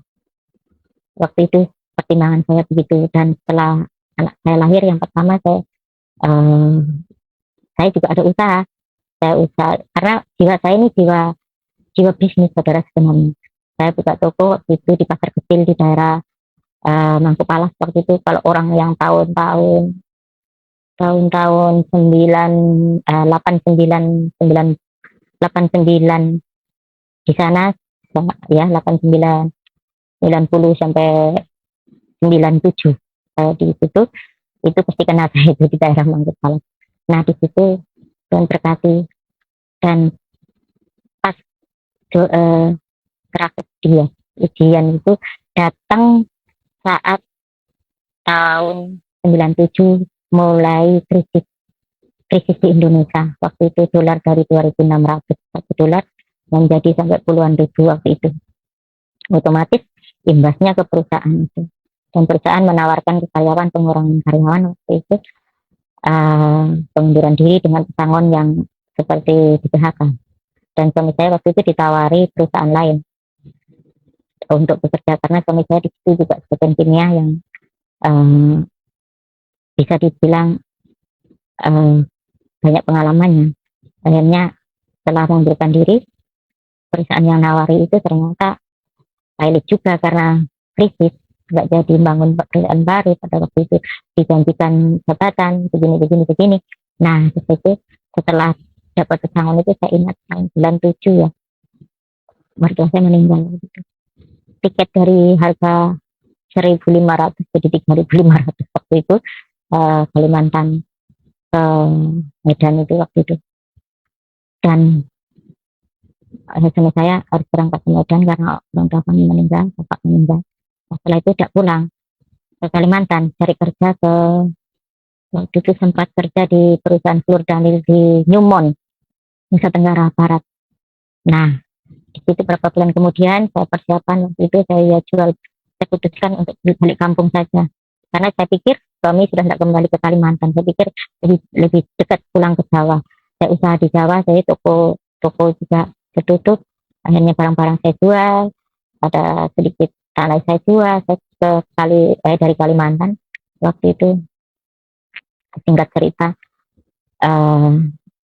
Waktu itu pertimbangan saya begitu, dan setelah anak saya lahir yang pertama, eh, saya juga ada usaha. Saya usaha karena jiwa saya ini jiwa jiwa bisnis, saudara, sebenarnya. Saya buka toko waktu itu di pasar kecil di daerah Mangku Palas waktu itu. Kalau orang yang tahun-tahun 89 di sana, ya, 89 90 sampai 97 di situ, itu pasti kenal saya itu di daerah Mangku Palas. Nah, di situ Tuhan berkati, dan pas terakhir dia ujian itu datang saat tahun 97 mulai krisis di Indonesia. Waktu itu dolar dari 2.600 satu dolar menjadi sampai puluhan ribu waktu itu. Otomatis imbasnya ke perusahaan itu, dan perusahaan menawarkan ke karyawan pengurangan karyawan waktu itu, pengunduran diri dengan pesangon yang seperti di PHK. Dan suami saya waktu itu ditawari perusahaan lain untuk bekerja, karena suami saya di situ juga sebagai kimia yang bisa dibilang banyak pengalamannya. Akhirnya setelah mengundurkan diri, perusahaan yang nawari itu ternyata pilot juga karena krisis, nggak jadi bangun perusahaan baru. Pada waktu itu dijanjikan jabatan begini. Nah, itu setelah dapat pesangon itu, saya ingat tahun 97 ya, mertua saya meninggal gitu. Tiket dari harga 1.500 jadi 3.500 waktu itu, Kalimantan ke Medan itu waktu itu. Dan suami saya harus berangkat ke Medan karena orang tua kami meninggal, bapak meninggal. Nah, setelah itu tidak pulang ke Kalimantan, cari kerja ke, waktu itu sempat kerja di perusahaan Flur Daniel di Newmont, Nusa Tenggara Barat. Nah, di situ beberapa bulan kemudian saya persiapan, waktu itu saya putuskan untuk balik kampung saja, karena saya pikir suami sudah tidak kembali ke Kalimantan. Saya pikir lebih dekat pulang ke Jawa. Saya usaha di Jawa, saya toko juga tertutup. Akhirnya barang-barang saya jual, ada sedikit tanah saya jual. Saya dari Kalimantan waktu itu, singkat cerita,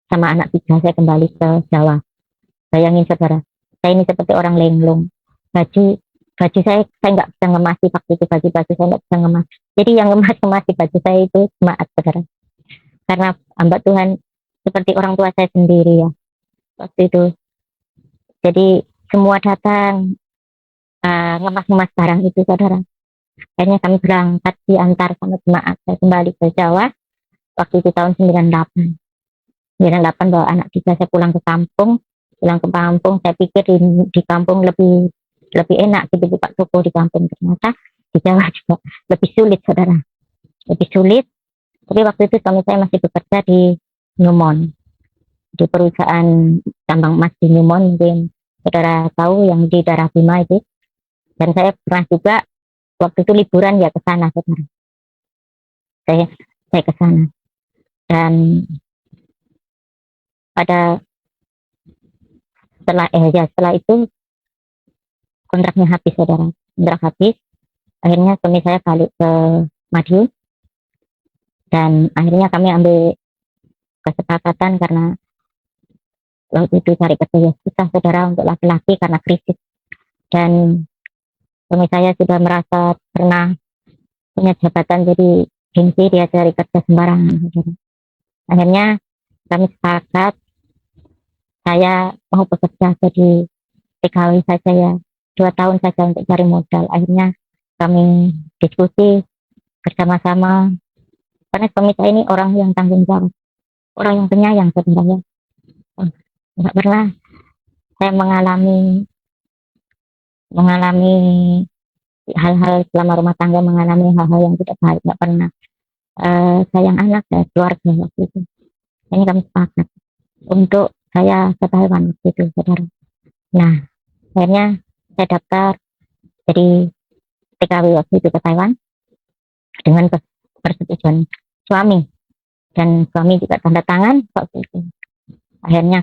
sama anak tiga saya kembali ke Jawa. Bayangin, saudara, saya ini seperti orang linglung. Baju saya nggak bisa ngemasi waktu itu, baju saya nggak bisa ngemas. Jadi yang ngemas baju saya itu jemaat, saudara. Karena hamba Tuhan seperti orang tua saya sendiri ya waktu itu. Jadi semua datang ngemas barang itu, saudara. Akhirnya kami berangkat diantar sama jemaat. Saya kembali ke Jawa waktu itu tahun 98 bawa anak tiga, saya pulang ke kampung. Saya pikir di kampung lebih enak gitu, buka toko di kampung. Ternyata di Jawa juga lebih sulit, saudara, lebih sulit. Tapi waktu itu suami saya masih bekerja di Newmont, di perusahaan tambang emas di Newmont, mungkin saudara tahu, yang di daerah Bima itu. Dan saya pernah juga waktu itu liburan ya ke sana, saudara. Saya ke sana, dan setelah itu kontraknya habis, saudara. Kontrak habis, akhirnya suami saya balik ke Madiun, dan akhirnya kami ambil kesepakatan karena waktu itu cari kerja ya susah, saudara, untuk laki-laki karena krisis. Dan suami saya sudah merasa pernah punya jabatan, jadi gengsi dia cari kerja sembarangan, saudara. Akhirnya kami sepakat, saya mau bekerja jadi PKW saja ya, 2 tahun saja untuk cari modal. Akhirnya kami diskusi bersama-sama, karena suami saya ini orang yang tanggung jawab, orang yang penyayang, saudara. Nggak pernah saya mengalami hal-hal selama rumah tangga, mengalami hal-hal yang tidak baik, nggak pernah. Sayang anak dan keluarga waktu itu. Ini kami sepakat untuk saya ke Taiwan waktu itu, saudara. Nah, akhirnya saya daftar jadi PKW waktu itu ke Taiwan dengan persetujuan suami, dan suami juga tanda tangan waktu itu. Akhirnya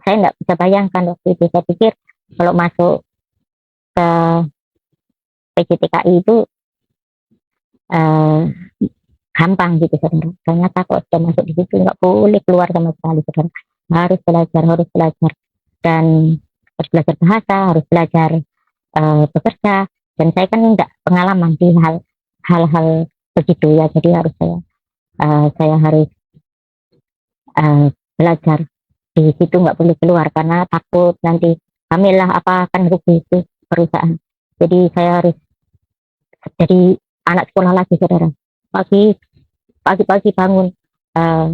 saya nggak bisa bayangkan waktu itu, saya pikir kalau masuk ke PJTKI itu eh, gampang gitu saudara. Ternyata kok sudah masuk di situ nggak boleh keluar sama sekali saudara. Harus belajar dan harus belajar bahasa, harus belajar bekerja. Dan saya kan nggak pengalaman di hal-hal begitu ya. Jadi harus saya harus belajar di situ, nggak boleh keluar karena takut nanti kamilah apa akan rugi itu perusahaan. Jadi saya harus jadi anak sekolah lagi saudara. Pagi-pagi bangun, eh,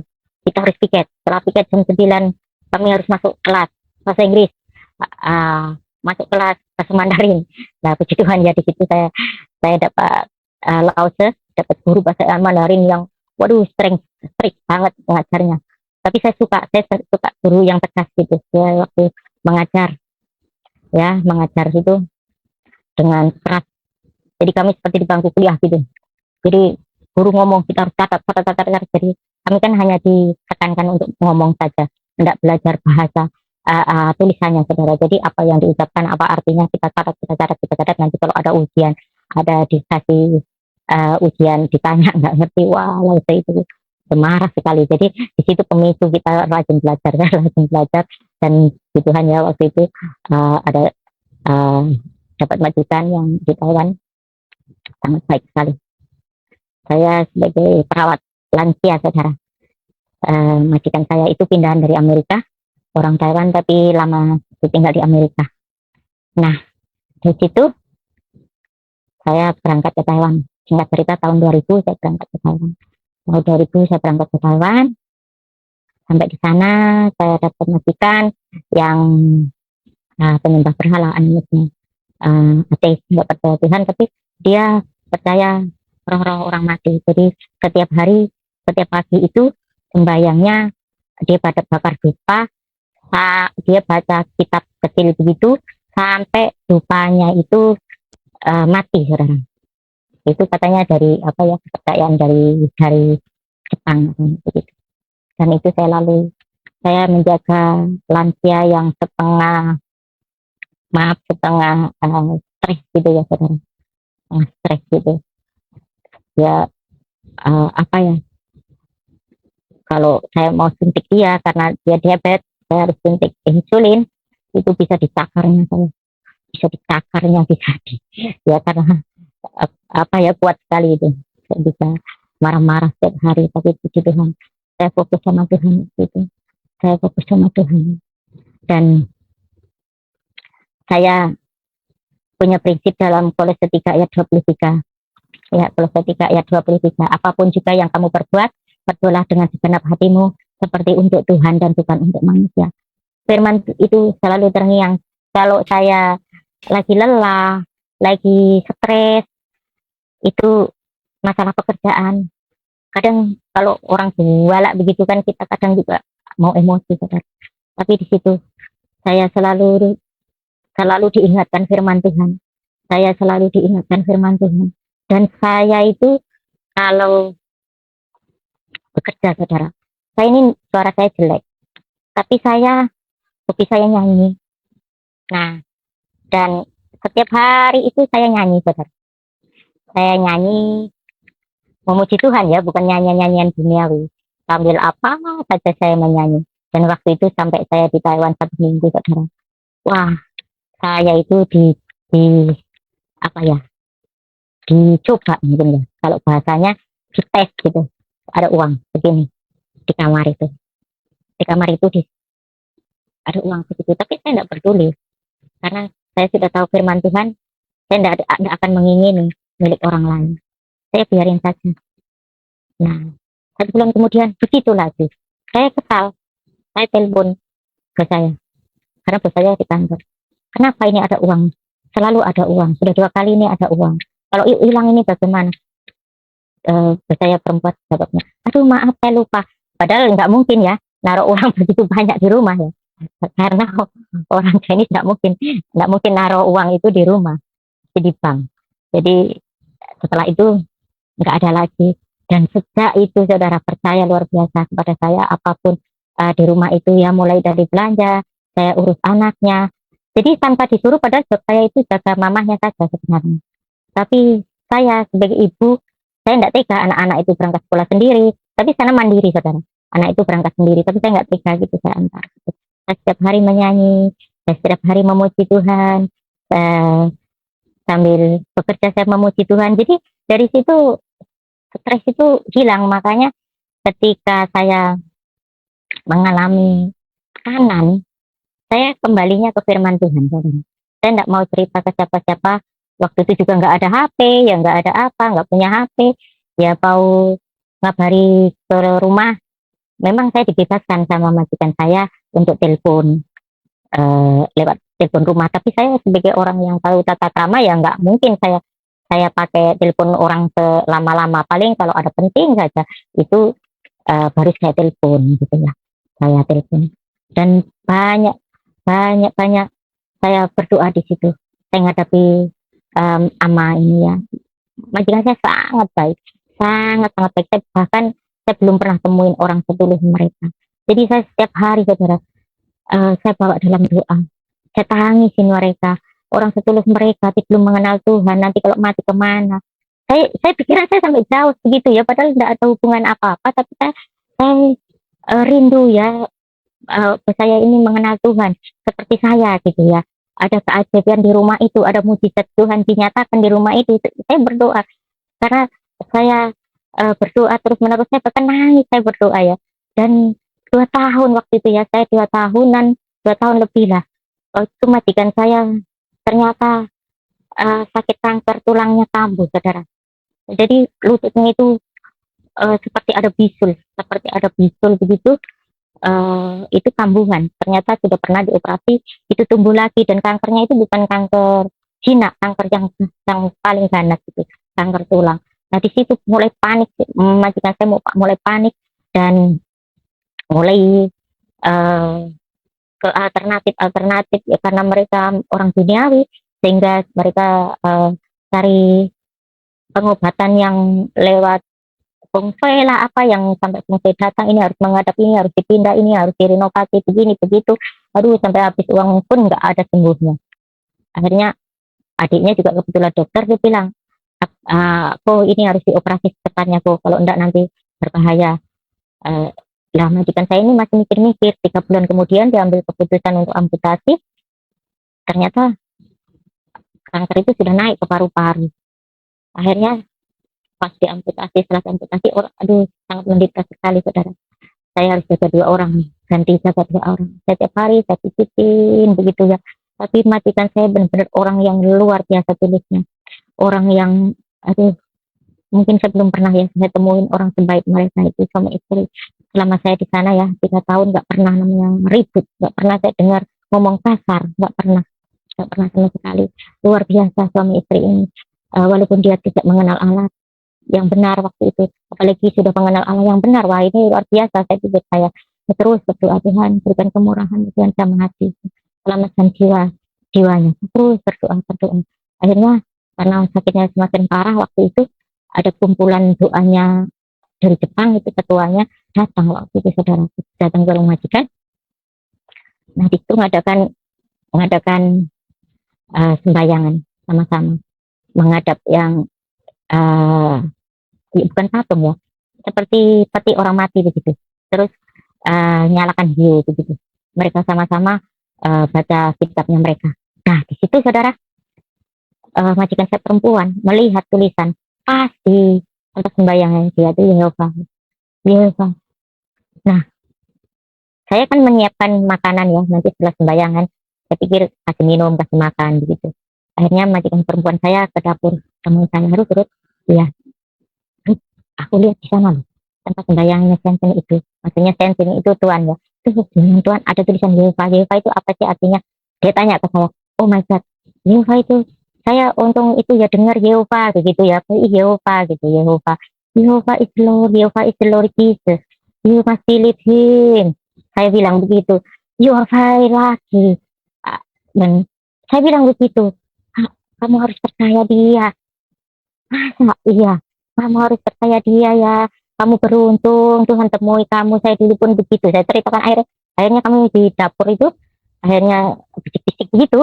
kita harus piket. Setelah piket jam 9 kami harus masuk kelas bahasa Inggris, masuk kelas bahasa Mandarin. Nah puji Tuhan ya, di situ saya dapat lause, dapat guru bahasa Mandarin yang waduh strict banget mengajarnya. Tapi saya suka guru yang tegas gitu ya, waktu mengajar itu dengan keras. Jadi kami seperti di bangku kuliah gitu. Jadi guru ngomong kita harus catat. Jadi kami kan hanya ditekankan untuk ngomong saja, tidak belajar bahasa tulisannya saudara. Jadi apa yang diucapkan, apa artinya kita catat. Nanti kalau ada ujian, ada dikasih ujian ditanya nggak ngerti, wah saya itu marah sekali. Jadi di situ pemicu kita rajin belajar dan gitu hanya waktu itu ada dapat majukan yang di Taiwan sangat baik sekali. Saya sebagai perawat lansia saudara. Majikan saya itu pindahan dari Amerika, orang Taiwan tapi lama tinggal di Amerika. Nah di situ saya berangkat ke Taiwan. Singkat cerita tahun 2000 saya berangkat ke Taiwan. Tahun 2000 saya berangkat ke Taiwan. Sampai di sana saya dapat majikan yang penyembah berhala, animisme, ateis, nggak percaya Tuhan, tapi dia percaya roh-roh orang mati. Jadi setiap pagi itu sembayangnya dia pada bakar dupa, dia baca kitab kecil begitu sampai dupanya itu mati saudara. Itu katanya dari kepercayaan dari Jepang begitu. Dan itu saya menjaga lansia yang setengah stres gitu ya saudara, stres gitu ya. Kalau saya mau suntik dia karena dia diabetes, saya harus suntik insulin, itu bisa dicakarnya ya karena kuat sekali itu. Saya bisa marah-marah setiap hari, tapi puji Tuhan saya fokus sama Tuhan itu. Saya fokus sama Tuhan dan saya punya prinsip dalam Kolose 3 ayat 23. Ya, Kolose 3 ayat 23. Apapun juga yang kamu berbuatlah dengan segenap hatimu seperti untuk Tuhan dan bukan untuk manusia. Firman itu selalu terngiang. Kalau saya lagi lelah, lagi stres, itu masalah pekerjaan. Kadang kalau orang bualak begitu kan kita kadang juga mau emosi, saudara. Tapi di situ saya selalu diingatkan firman Tuhan. Saya selalu diingatkan firman Tuhan. Dan saya itu kalau bekerja, saudara, saya ini suara saya jelek, tapi hobi saya nyanyi. Nah, dan setiap hari itu saya nyanyi, saudara. Saya nyanyi memuji Tuhan ya, bukan nyanyian duniawi. Sambil apa saja saya menyanyi. Dan waktu itu sampai saya di Taiwan 1 minggu, saudara. Wah, saya itu dicoba mungkin ya. Kalau bahasanya dites gitu. Ada uang begini di kamar itu. Di kamar itu ada uang segitu. Tapi saya tidak peduli. Karena saya sudah tahu firman Tuhan. Saya tidak akan mengingini milik orang lain. Saya biarin saja. Nah, 1 bulan kemudian begitu lagi. Saya kesal. Saya telepon ke saya. Karena bos saya di kantor. Kenapa ini ada uang? Selalu ada uang. Sudah 2 kali ini ada uang. Kalau hilang ini bagaimana? Bos saya perempuan jawabnya. Aduh maaf saya lupa. Padahal nggak mungkin ya naruh uang begitu banyak di rumah ya. Karena orang Chinese nggak mungkin naruh uang itu di rumah, di bank. Jadi setelah itu nggak ada lagi. Dan sejak itu saudara, percaya luar biasa kepada saya, apapun di rumah itu ya, mulai dari belanja, saya urus anaknya, Jadi tanpa disuruh, padahal job saya itu jaga mamahnya saja sebenarnya. Tapi saya sebagai ibu, saya tidak tega anak-anak itu berangkat sekolah sendiri. Tapi sana mandiri, saudara. Anak itu berangkat sendiri, tapi saya nggak tega gitu, saya antar. Saya setiap hari menyanyi, saya setiap hari memuji Tuhan, saya, sambil bekerja saya memuji Tuhan. Jadi dari situ stres itu hilang. Makanya ketika saya mengalami kanan, saya kembalinya ke firman Tuhan. Saya tidak mau cerita ke siapa-siapa. Waktu itu juga nggak ada HP, ya nggak ada apa, nggak punya HP. Ya mau ngabari ke rumah. Memang saya dibebaskan sama majikan saya untuk telepon lewat telepon rumah. Tapi saya sebagai orang yang tahu tata krama, ya nggak mungkin saya pakai telepon orang selama-lama. Paling kalau ada penting saja itu baru saya telepon gitu ya. Saya telepon dan banyak banyak banyak saya berdoa di situ. Saya menghadapi ama ini ya, majikan saya sangat baik, sangat sangat baik. Bahkan saya belum pernah temuin orang setulus mereka. Jadi saya setiap hari, saudara, saya bawa dalam doa. Saya tangisin mereka, orang setulus mereka belum mengenal Tuhan. Nanti kalau mati kemana? Saya pikiran saya sampai jauh begitu ya, padahal tidak ada hubungan apa-apa. Tapi saya rindu ya, saya ini mengenal Tuhan seperti saya gitu ya. Ada keajaiban di rumah itu, ada mujizat Tuhan dinyatakan di rumah itu. Saya berdoa karena saya berdoa terus menerus. Saya bahkan nangis, saya berdoa ya. Dan 2 tahun waktu itu ya, saya 2 tahunan, 2 tahun lebih lah. Itu majikan saya ternyata sakit kanker tulangnya kambuh, saudara. Jadi lututnya itu seperti ada bisul begitu. Itu kambuhan. Ternyata sudah pernah dioperasi, itu tumbuh lagi, dan kankernya itu bukan kanker jinak, kanker yang paling ganas itu, kanker tulang. Nah di situ mulai panik, majikan saya mulai panik dan mulai ke alternatif ya, karena mereka orang duniawi, sehingga mereka cari pengobatan yang lewat feng lah, apa yang sampai feng datang, ini harus menghadap, ini harus dipindah, ini harus direnovasi, begini begitu. Aduh, sampai habis uang pun nggak ada sembuhnya. Akhirnya adiknya juga kebetulan dokter, dia bilang, kok ini harus dioperasi secepatnya kok, kalau enggak nanti berbahaya. Lah majikan saya ini masih mikir-mikir. 3 bulan kemudian diambil keputusan untuk amputasi. Ternyata kanker itu sudah naik ke paru-paru. Akhirnya pas diamputasi, setelah diamputasi, aduh sangat menderita sekali, saudara. Saya harus jaga 2 orang, ganti jaga 2 orang. Setiap hari saya titipin begitu ya. Tapi majikan saya benar-benar orang yang luar biasa tulisnya. Orang yang, aduh, mungkin saya belum pernah ya saya temuin orang sebaik mereka itu, suami istri. Selama saya di sana ya 3 tahun, nggak pernah namanya ribut, nggak pernah saya dengar ngomong kasar, nggak pernah sama sekali. Luar biasa suami istri ini. Walaupun dia tidak mengenal Allah yang benar waktu itu, apalagi sudah mengenal Allah yang benar, wah ini luar biasa. Saya pikir saya terus berdoa, Tuhan berikan kemurahan, Tuhan sama hati, selamatkan jiwanya, terus berdoa. Akhirnya karena sakitnya semakin parah, waktu itu ada kumpulan doanya dari Jepang, itu ketuanya datang waktu itu, saudara, datang ke rumah majikan. Nah itu mengadakan sembayangan sama-sama, menghadap yang bukan patung ya, seperti peti orang mati begitu. Terus nyalakan hiu begitu. Mereka sama-sama baca kitabnya mereka. Nah di situ, saudara, majikan saya perempuan melihat tulisan pasti untuk sembayangan dia itu Yehova. Nah saya kan menyiapkan makanan ya, nanti setelah sembayangan saya pikir kasih minum, kasih makan begitu. Akhirnya majikan perempuan saya ke dapur, teman saya, Ruth, ya aku lihat di sana loh, tempat sembahyangnya Sensin itu, maksudnya Sensin itu Tuhan ya, tuh Tuhan ada tulisan Yehova itu apa sih artinya? Dia tanya ke saya, oh my god, Yehova itu, saya untung itu ya dengar Yehova begitu ya, Yehova gitu, Yehova is Lord, Yehova is the Lord Jesus, you must believe him. Saya bilang begitu, you are very lucky. Dan saya bilang begitu, kamu harus percaya dia. Masa iya, kamu harus percaya dia ya, kamu beruntung, Tuhan temui kamu. Saya dulu pun begitu, saya ceritakan. Akhirnya kami di dapur itu akhirnya bisik-bisik gitu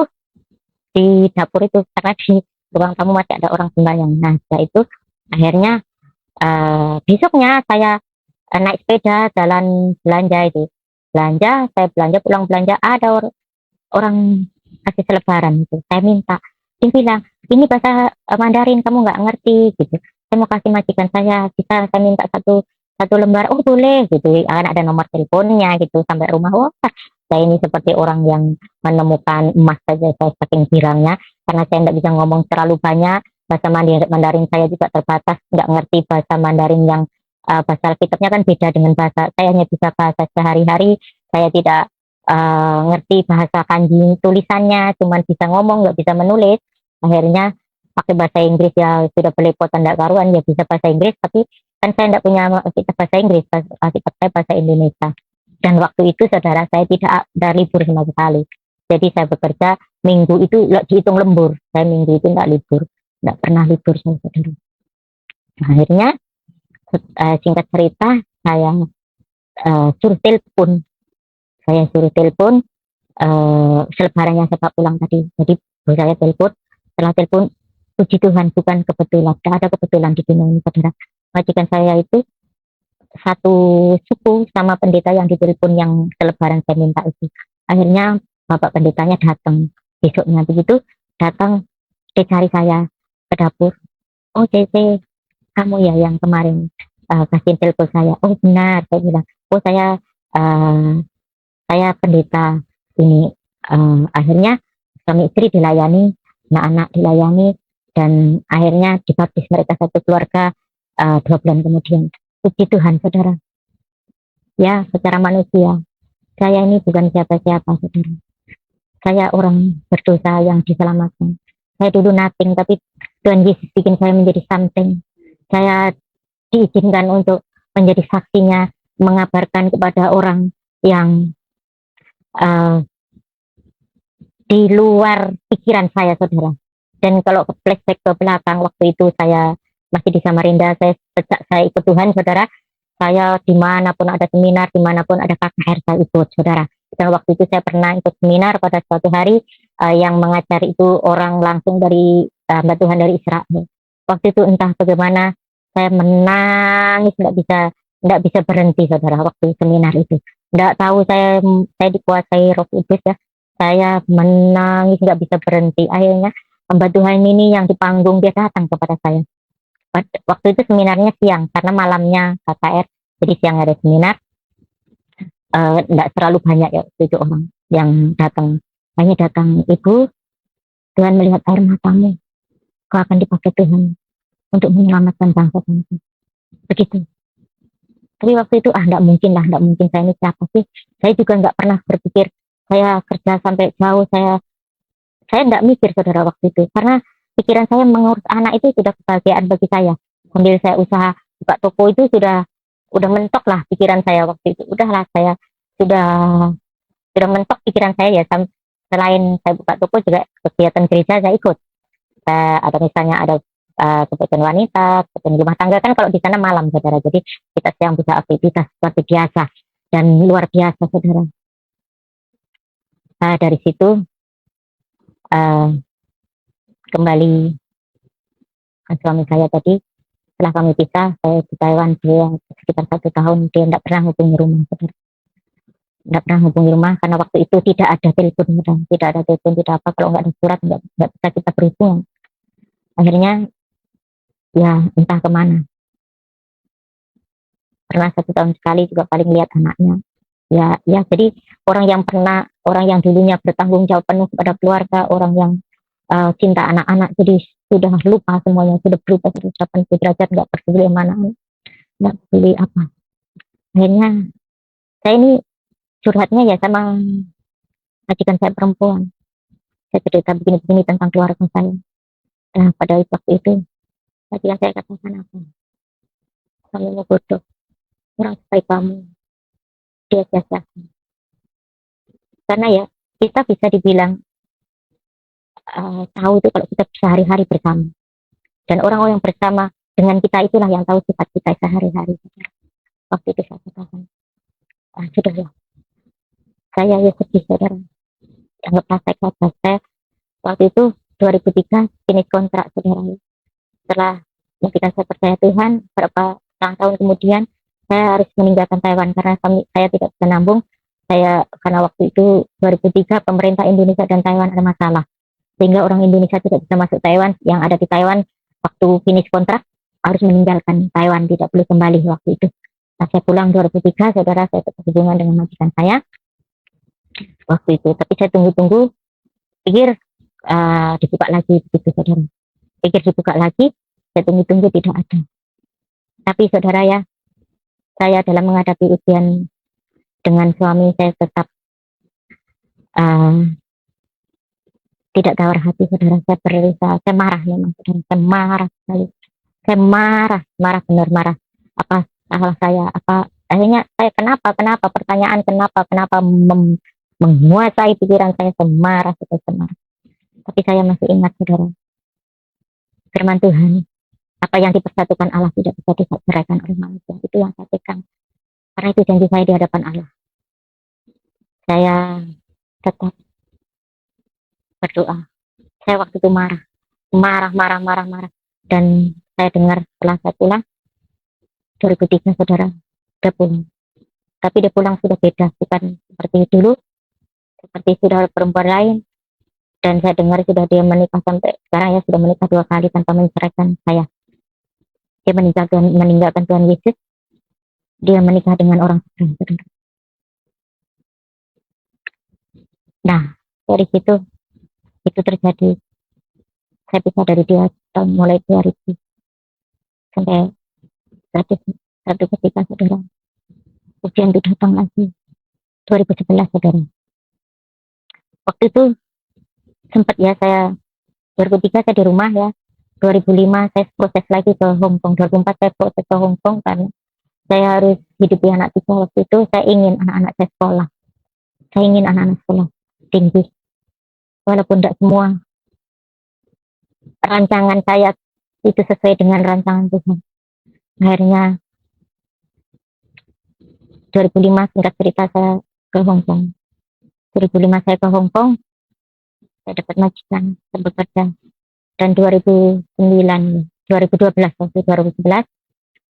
di dapur itu, karena di ruang tamu masih ada orang sembahyang. Nah setelah itu akhirnya besoknya saya naik sepeda jalan belanja itu, saya belanja, pulang belanja ada orang kasih selebaran itu, saya minta, dia bilang ini bahasa Mandarin kamu nggak ngerti gitu, saya mau kasih majikan saya minta satu satu lembar, oh boleh gitu, kan ada nomor teleponnya gitu, sampai rumah. Wah, saya ini seperti orang yang menemukan emas saja, saya saking girangnya, karena saya nggak bisa ngomong terlalu banyak, bahasa Mandarin saya juga terbatas, nggak ngerti bahasa Mandarin yang bahasa Alkitabnya kan beda dengan bahasa saya, hanya bisa bahasa sehari-hari, saya tidak ngerti bahasa kanji tulisannya, cuman bisa ngomong nggak bisa menulis. Akhirnya pakai bahasa Inggris, ya sudah belepotan tidak karuan, ya bisa bahasa Inggris, tapi kan saya tidak punya kita bahasa Inggris, kita saya bahasa Indonesia. Dan waktu itu saudara, saya tidak ada libur sama sekali, jadi saya bekerja minggu itu dihitung lembur, saya minggu itu nggak libur, nggak pernah libur saya, saudara. Akhirnya singkat cerita, saya suruh telepon, selebaran yang saya pulang tadi. Jadi saya telepon, setelah telepon, puji Tuhan, bukan kebetulan, tidak ada kebetulan di dunia ini, saudara. Majikan saya itu satu suku sama pendeta yang ditelepon, yang selebaran saya minta itu. Akhirnya bapak pendetanya datang besoknya, begitu datang, dia cari saya ke dapur. Oh CC, kamu ya yang kemarin kasih telepon saya? Oh benar, saya bilang. Oh saya pendeta ini. Akhirnya suami istri dilayani, anak-anak dilayani, dan akhirnya dibaptis mereka satu keluarga 2 bulan kemudian. Puji Tuhan, saudara. Ya, secara manusia, saya ini bukan siapa-siapa, saudara. Saya orang berdosa yang diselamatkan. Saya dulu nothing, tapi Tuhan Yesus bikin saya menjadi something. Saya diizinkan untuk menjadi saksinya, mengabarkan kepada orang yang di luar pikiran saya, saudara. Dan kalau flashback ke belakang, waktu itu saya masih di Samarinda, sejak saya ikut Tuhan, saudara, saya dimanapun ada seminar, dimanapun ada KKR, saya ikut, saudara. Dan waktu itu saya pernah ikut seminar pada suatu hari, yang mengajar itu orang langsung dari hamba Tuhan dari Israel. Waktu itu entah bagaimana saya menangis, nggak bisa berhenti, saudara, waktu seminar itu. Nggak tahu, saya dikuasai roh kudus ya. Saya menangis nggak bisa berhenti. Akhirnya hamba Tuhan ini yang di panggung, dia datang kepada saya. Waktu itu seminarnya siang, karena malamnya KKR, jadi siang ada seminar. Nggak terlalu banyak ya itu orang yang datang. Hanya datang, ibu, Tuhan melihat air matamu, kau akan dipakai Tuhan untuk menyelamatkan bangsa-bangsa. Begitu. Tapi waktu itu nggak mungkin saya ini siapa sih? Saya juga nggak pernah berpikir saya kerja sampai jauh, saya nggak mikir, saudara, waktu itu, karena pikiran saya mengurus anak itu sudah kebahagiaan bagi saya. Sambil saya usaha buka toko itu udah mentok lah pikiran saya waktu itu. Udahlah, saya sudah mentok pikiran saya ya. Selain saya buka toko, juga kegiatan gereja saya ikut. Atau misalnya ada kebutuhan wanita, kebutuhan rumah tangga, kan kalau di sana malam, saudara. Jadi kita sedang bisa aktivitas seperti biasa dan luar biasa, saudara. Dari situ kembali ke suami saya tadi. Setelah kami pisah, saya di Taiwan, dia sekitar 1 tahun, dia tidak pernah hubungi rumah, saudara. Tidak pernah hubungi rumah, karena waktu itu tidak ada telepon, tidak apa, kalau nggak ada surat nggak bisa kita berhubungan. Akhirnya ya entah kemana. Pernah 1 tahun sekali juga paling lihat anaknya. Ya jadi orang yang dulunya bertanggung jawab penuh kepada keluarga, orang yang cinta anak-anak, jadi sudah lupa semuanya, sudah berubah 180 derajat, nggak peduli mana, nggak peduli apa. Akhirnya saya ini curhatnya ya sama majikan saya perempuan. Saya cerita begini-begini tentang keluarga saya. Nah pada waktu itu majikan saya katakan apa? Kamu mau bodoh, orang sebaik kamu dia sia-siakan. Karena ya kita bisa dibilang tahu itu kalau kita sehari-hari bersama, dan orang-orang yang bersama dengan kita itulah yang tahu sifat kita sehari-hari. Waktu itu saya katakan, sudah ya, saya ya sedih, saudara. anggaplah saya gagal. Saya waktu itu 2003 finish kontrak, saudara. Setelah ketika saya percaya Tuhan, beberapa tahun kemudian saya harus meninggalkan Taiwan karena saya tidak bisa nambung. Karena waktu itu 2003 pemerintah Indonesia dan Taiwan ada masalah, sehingga orang Indonesia tidak bisa masuk Taiwan. Yang ada di Taiwan waktu finish kontrak harus meninggalkan Taiwan, tidak boleh kembali waktu itu. Nah, saya pulang 2003, saudara, saya tetap hubungan dengan majikan saya waktu itu. Tapi saya tunggu-tunggu, pikir dibuka lagi begitu, saudara. Pikir dibuka lagi, saya tunggu-tunggu tidak ada. Tapi saudara ya, saya dalam menghadapi ujian dengan suami, saya tetap tidak tawar hati, saudara. Saya berusaha, saya marah memang, saudara. Saya marah sekali. Saya marah benar marah. Apa salah saya? Apa akhirnya saya kenapa pertanyaan kenapa menguasai pikiran saya. Semarah. Tapi saya masih ingat, saudara, firman Tuhan, apa yang dipersatukan Allah tidak bisa diceraikan oleh manusia. Itu yang saya pegang, karena itu janji saya di hadapan Allah. Saya tetap berdoa. Saya waktu itu marah, dan saya dengar setelah saya pulang 2003, saudara, dia pulang. Tapi dia pulang sudah beda, bukan seperti dulu, seperti sudah perempuan lain. Dan saya dengar sudah dia menikah sampai sekarang, ya sudah menikah 2 kali tanpa menceraikan saya. Dia meninggalkan Tuhan Yesus. Dia menikah dengan orang seberang, saudara. Nah, dari situ itu terjadi. Saya pisah dari dia tahun mulai 2000 sampai satu ketika, saudara, ujian itu datang lagi 2011, saudara. Waktu itu sempat ya, saya 2003 saya di rumah ya, 2005 saya proses lagi ke Hong Kong, 2004 saya proses ke Hong Kong karena saya harus hidupi anak 3. Waktu itu saya ingin anak-anak saya sekolah, tinggi, walaupun tidak semua rancangan saya itu sesuai dengan rancangan Tuhan. Akhirnya 2005 singkat cerita saya ke Hong Kong. 2005 saya ke Hong Kong, saya dapat majikan, saya bekerja. Dan 2012 waktu 2011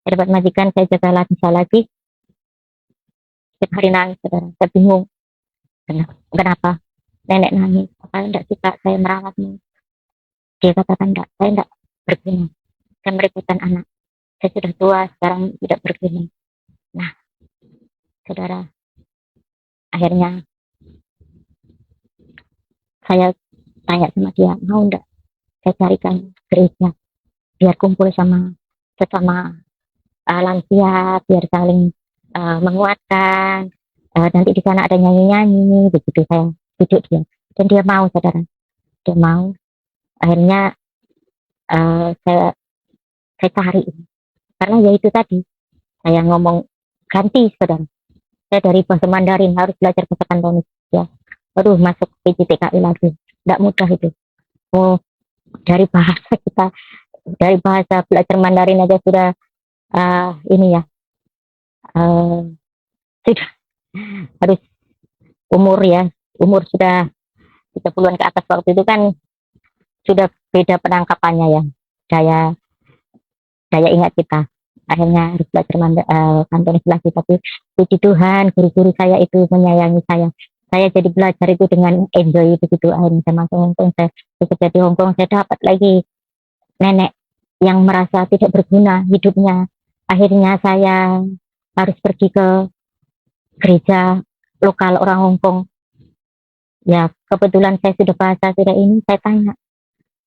saya dapat majikan, saya jaga lagi. Setiap hari nangis, saudara. Saya bingung. Kenapa? Nenek nangis. Apa tidak suka saya merawatmu? Dia katakan enggak, saya enggak berguna. Saya merepotkan anak. Saya sudah tua, sekarang tidak berguna. Nah, saudara, akhirnya saya tanya sama dia, mau enggak saya carikan gereja biar kumpul sama sesama lansia, biar saling menguatkan. Nanti di sana ada nyanyi-nyanyi, begitu saya bujuk dia. Dan dia mau, saudara. Dia mau. Akhirnya saya cari. Karena ya itu tadi, saya ngomong ganti, saudara. Saya dari bahasa Mandarin harus belajar bahasa Kantonis. Ya. Aduh, masuk PJTKI lagi. Tidak mudah itu. Oh, dari bahasa belajar Mandarin aja sudah ini ya. Sudah harus umur sudah 30-an ke atas. Waktu itu kan sudah beda penangkapannya ya, daya ingat kita. Akhirnya harus belajar Kantonis lagi. Tapi puji Tuhan, guru-guru saya itu menyayangi saya jadi belajar itu dengan enjoy begitu. Akhirnya saya masuk Hong Kong, saya bekerja di Hong Kong, saya dapat lagi nenek yang merasa tidak berguna hidupnya. Akhirnya saya harus pergi ke gereja lokal orang Hong Kong. Ya, kebetulan saya sudah bahasa sudah ini, saya tanya,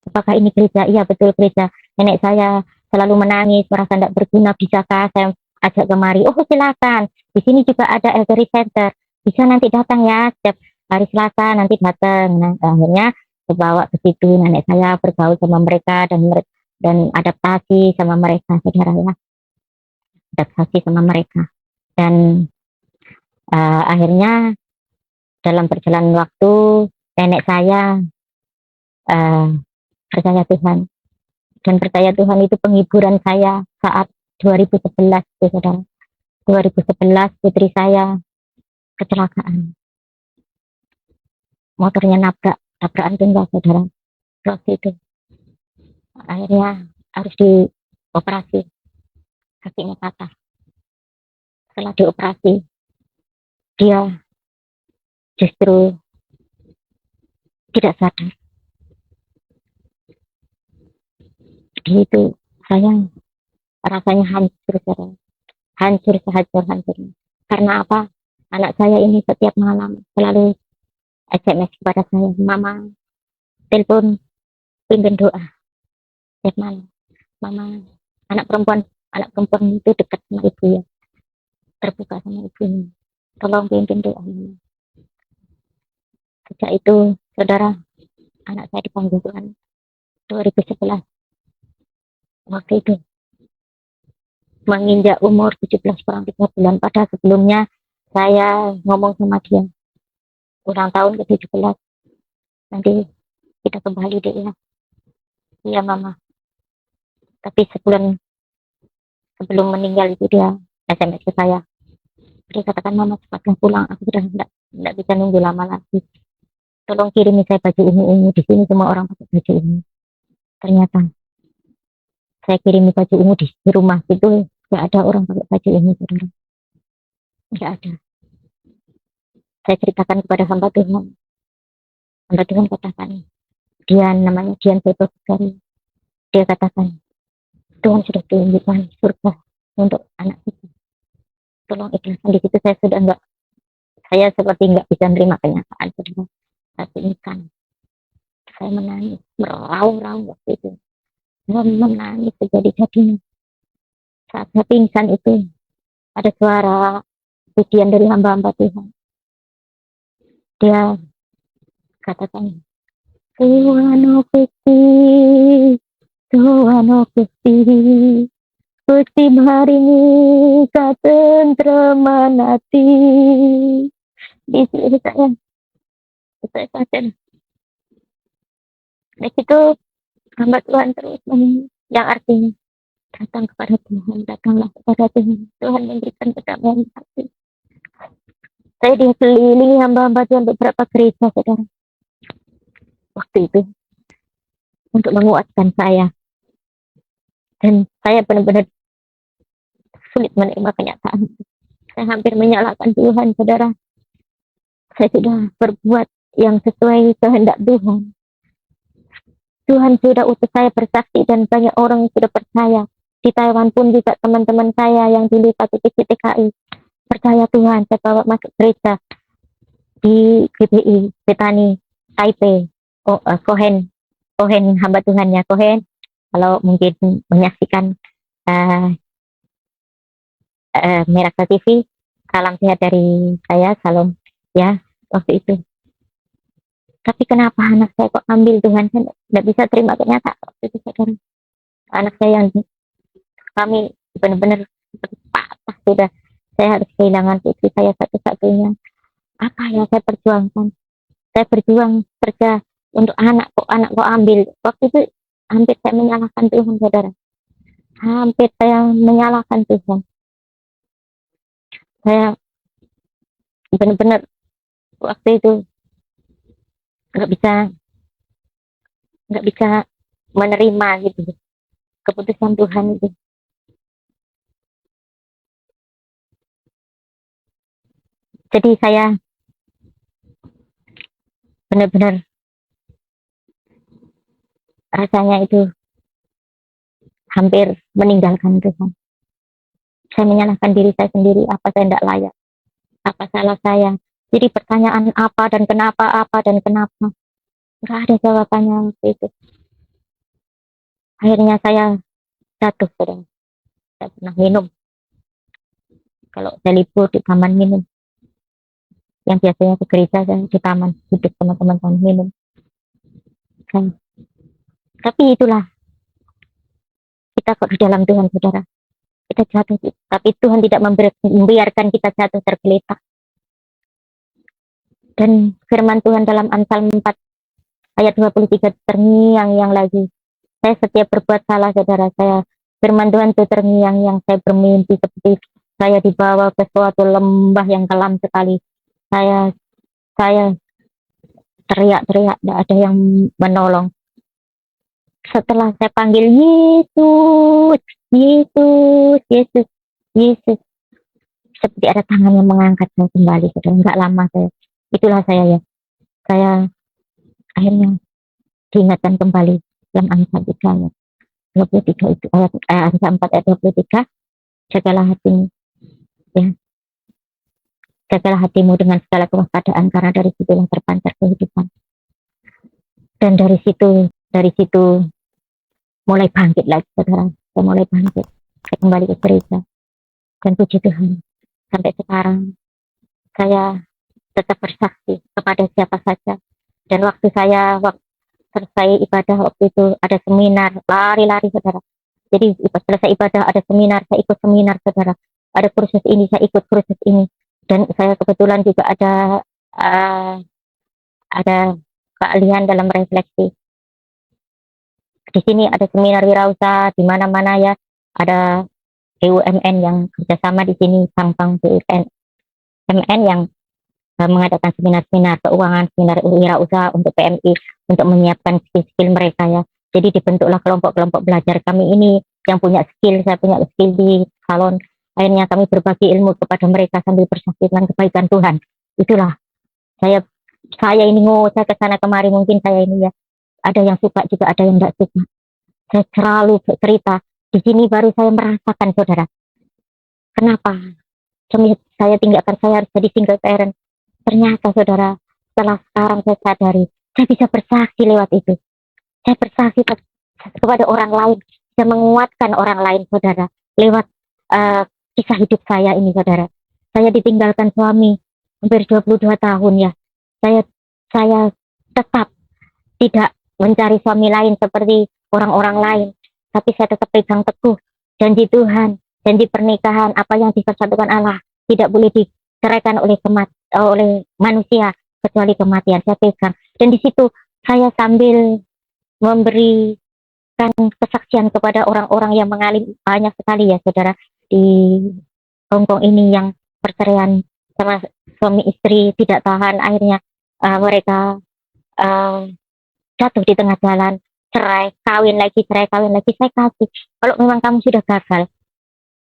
apakah ini gereja? Iya, betul gereja. Nenek saya selalu menangis, merasa tidak berguna, bisakah saya ajak kemari? Oh, silakan. Di sini juga ada elderly center. Bisa nanti datang ya, setiap hari Selasa nanti datang. Nah, akhirnya saya bawa ke situ, nenek saya bergaul sama mereka dan adaptasi sama mereka, saudara ya. Adaptasi sama mereka. Dan akhirnya dalam perjalanan waktu nenek saya percaya Tuhan, dan percaya Tuhan itu penghiburan saya saat 2011, saudara. 2011 putri saya kecelakaan. motornya tabrakan tunggal saudara. Waktu itu akhirnya harus dioperasi, kakinya patah. Setelah dioperasi dia justru tidak sadar. Itu saya rasanya hancur saudara. Hancur sehancur-hancurnya. Karena apa? Anak saya ini setiap malam selalu SMS kepada saya, mama telepon pimpin doa setiap malam. Mama, anak perempuan itu dekat sama ibu ya, terbuka sama ibunya, tolong pimpin doa mama. Sejak itu saudara, anak saya dipanggil Tuhan 2011. Waktu itu menginjak umur 17 kurang 3 bulan. Pada sebelumnya saya ngomong sama dia, ulang tahun ke-17 nanti kita kembali deh ya. Iya mama. Tapi sebulan sebelum meninggal itu dia SMS ke saya. Dia katakan, mama cepatlah pulang, aku sudah tidak bisa nunggu lama lagi. Tolong kirimi saya baju ungu. Di sini semua orang pakai baju ungu. Ternyata saya kirimi baju ungu di rumah itu nggak ada orang pakai baju ungu, saudara. Nggak ada. Saya ceritakan kepada hamba Tuhan. Hamba Tuhan katakan, namanya Dian Sekali. Dia katakan, Tuhan sudah tunjukkan surga untuk anak kita. Tolong ikhlaskan. Di situ saya seperti nggak bisa menerima kenyataan, saudara. Saya pingsan. Saya menangis, meraung-raung waktu itu. Saya menangis sejadi-jadinya. Saat saya pingsan itu, ada suara pujian dari hamba-hamba Tuhan. Dia katakan, Tuhan Gusti, Gusti maringi katentreman hati. Di sini saya sadar. Di situ hamba Tuhan terus yang artinya datang kepada Tuhan, datanglah kepada Tuhan. Tuhan memberikan kedamaian hati. Saya dikelilingi hamba-hamba Tuhan beberapa gereja, saudara. Waktu itu untuk menguatkan saya. Dan saya benar-benar sulit menerima kenyataan. Saya hampir menyalahkan Tuhan, saudara. Saya sudah berbuat yang sesuai kehendak Tuhan. Tuhan sudah utus saya bersaksi dan banyak orang sudah percaya. Di Taiwan pun juga teman-teman saya yang dulu TKI percaya Tuhan. Saya bawa masuk gereja di GBI, Betani, Taipei, Kohen hamba Tuhannya, Kohen. Kalau mungkin menyaksikan Miracle TV, salam sehat dari saya, salam ya waktu itu. Tapi kenapa anak saya kok ambil Tuhan? Saya tidak bisa terima kenyataan waktu itu, saudara. Anak saya yang kami benar-benar patah sudah. Saya harus kehilangan putri saya satu-satunya. Apa yang saya perjuangkan? Saya berjuang kerja untuk anak kok ambil. Waktu itu hampir saya menyalahkan Tuhan, saudara. Hampir saya menyalahkan Tuhan. Saya benar-benar waktu itu nggak bisa menerima gitu keputusan Tuhan itu. Jadi saya benar-benar rasanya itu hampir meninggalkan Tuhan. Saya menyalahkan diri saya sendiri, apa saya tidak layak, apa salah saya. Jadi pertanyaan apa dan kenapa, nggak ada jawabannya waktu itu. Akhirnya saya jatuh, saudara. Saya pernah minum. Kalau saya libur di taman minum. Yang biasanya ke gereja, saya di taman duduk sama teman-teman minum. Tapi itulah, kita kok di dalam Tuhan, saudara. Kita jatuh, tapi Tuhan tidak membiarkan kita jatuh tergeletak. Dan firman Tuhan dalam Amsal 4 ayat 23 terngiang-ngiang lagi. Saya setiap berbuat salah, saudara. Firman Tuhan itu terngiang-ngiang. Saya bermimpi seperti saya dibawa ke suatu lembah yang kelam sekali. Saya teriak-teriak, tidak ada yang menolong. Setelah saya panggil Yesus, Yesus, Yesus, Yesus, seperti ada tangan yang mengangkat saya kembali. Saudara, nggak lama itulah saya ya. Saya akhirnya diingatkan kembali dalam Amsal 3 ayat 23 itu, Amsal 4 ayat 23, jagalah hatimu, ya, jagalah hatimu dengan segala kewaspadaan, karena dari situlah terpancar kehidupan. Dan dari situ mulai bangkit lagi, saudara. Saya mulai bangkit, saya kembali ke gereja, dan puji Tuhan, sampai sekarang saya tetap bersaksi kepada siapa saja. Dan waktu selesai ibadah, waktu itu ada seminar, lari-lari, saudara. Jadi selesai ibadah ada seminar, saya ikut seminar, saudara. Ada kursus ini, saya ikut kursus ini. Dan saya kebetulan juga ada keahlian dalam refleksi. Di sini ada seminar wirausaha di mana-mana ya, ada BUMN yang kerjasama di sini, bank-bank BUMN yang mengadakan seminar-seminar keuangan, seminar wirausaha untuk PMI, untuk menyiapkan skill-skill mereka ya. Jadi dibentuklah kelompok-kelompok belajar kami ini yang punya skill, saya punya skill di salon. Akhirnya kami berbagi ilmu kepada mereka sambil bersaksi dengan kebaikan Tuhan. Itulah saya ini saya ke sana kemari, mungkin saya ini ya, ada yang suka juga, ada yang tidak suka. Saya selalu cerita. Di sini baru saya merasakan, saudara. Kenapa? Saya tinggalkan, saya harus jadi single parent. Ternyata, saudara, setelah sekarang saya sadari, saya bisa bersaksi lewat itu. Saya bersaksi kepada orang lain, bisa menguatkan orang lain, saudara, lewat kisah hidup saya ini, saudara. Saya ditinggalkan suami hampir 22 tahun ya. Saya tetap tidak mencari suami lain seperti orang-orang lain, tapi saya tetap pegang teguh janji Tuhan, janji pernikahan, apa yang dipersatukan Allah tidak boleh diceraikan oleh manusia kecuali kematian. Saya pegang, dan di situ saya sambil memberikan kesaksian kepada orang-orang yang mengalami banyak sekali ya, saudara, di Hongkong ini yang perceraian sama suami istri tidak tahan, akhirnya mereka jatuh di tengah jalan, cerai kawin lagi. Saya kasih, kalau memang kamu sudah gagal,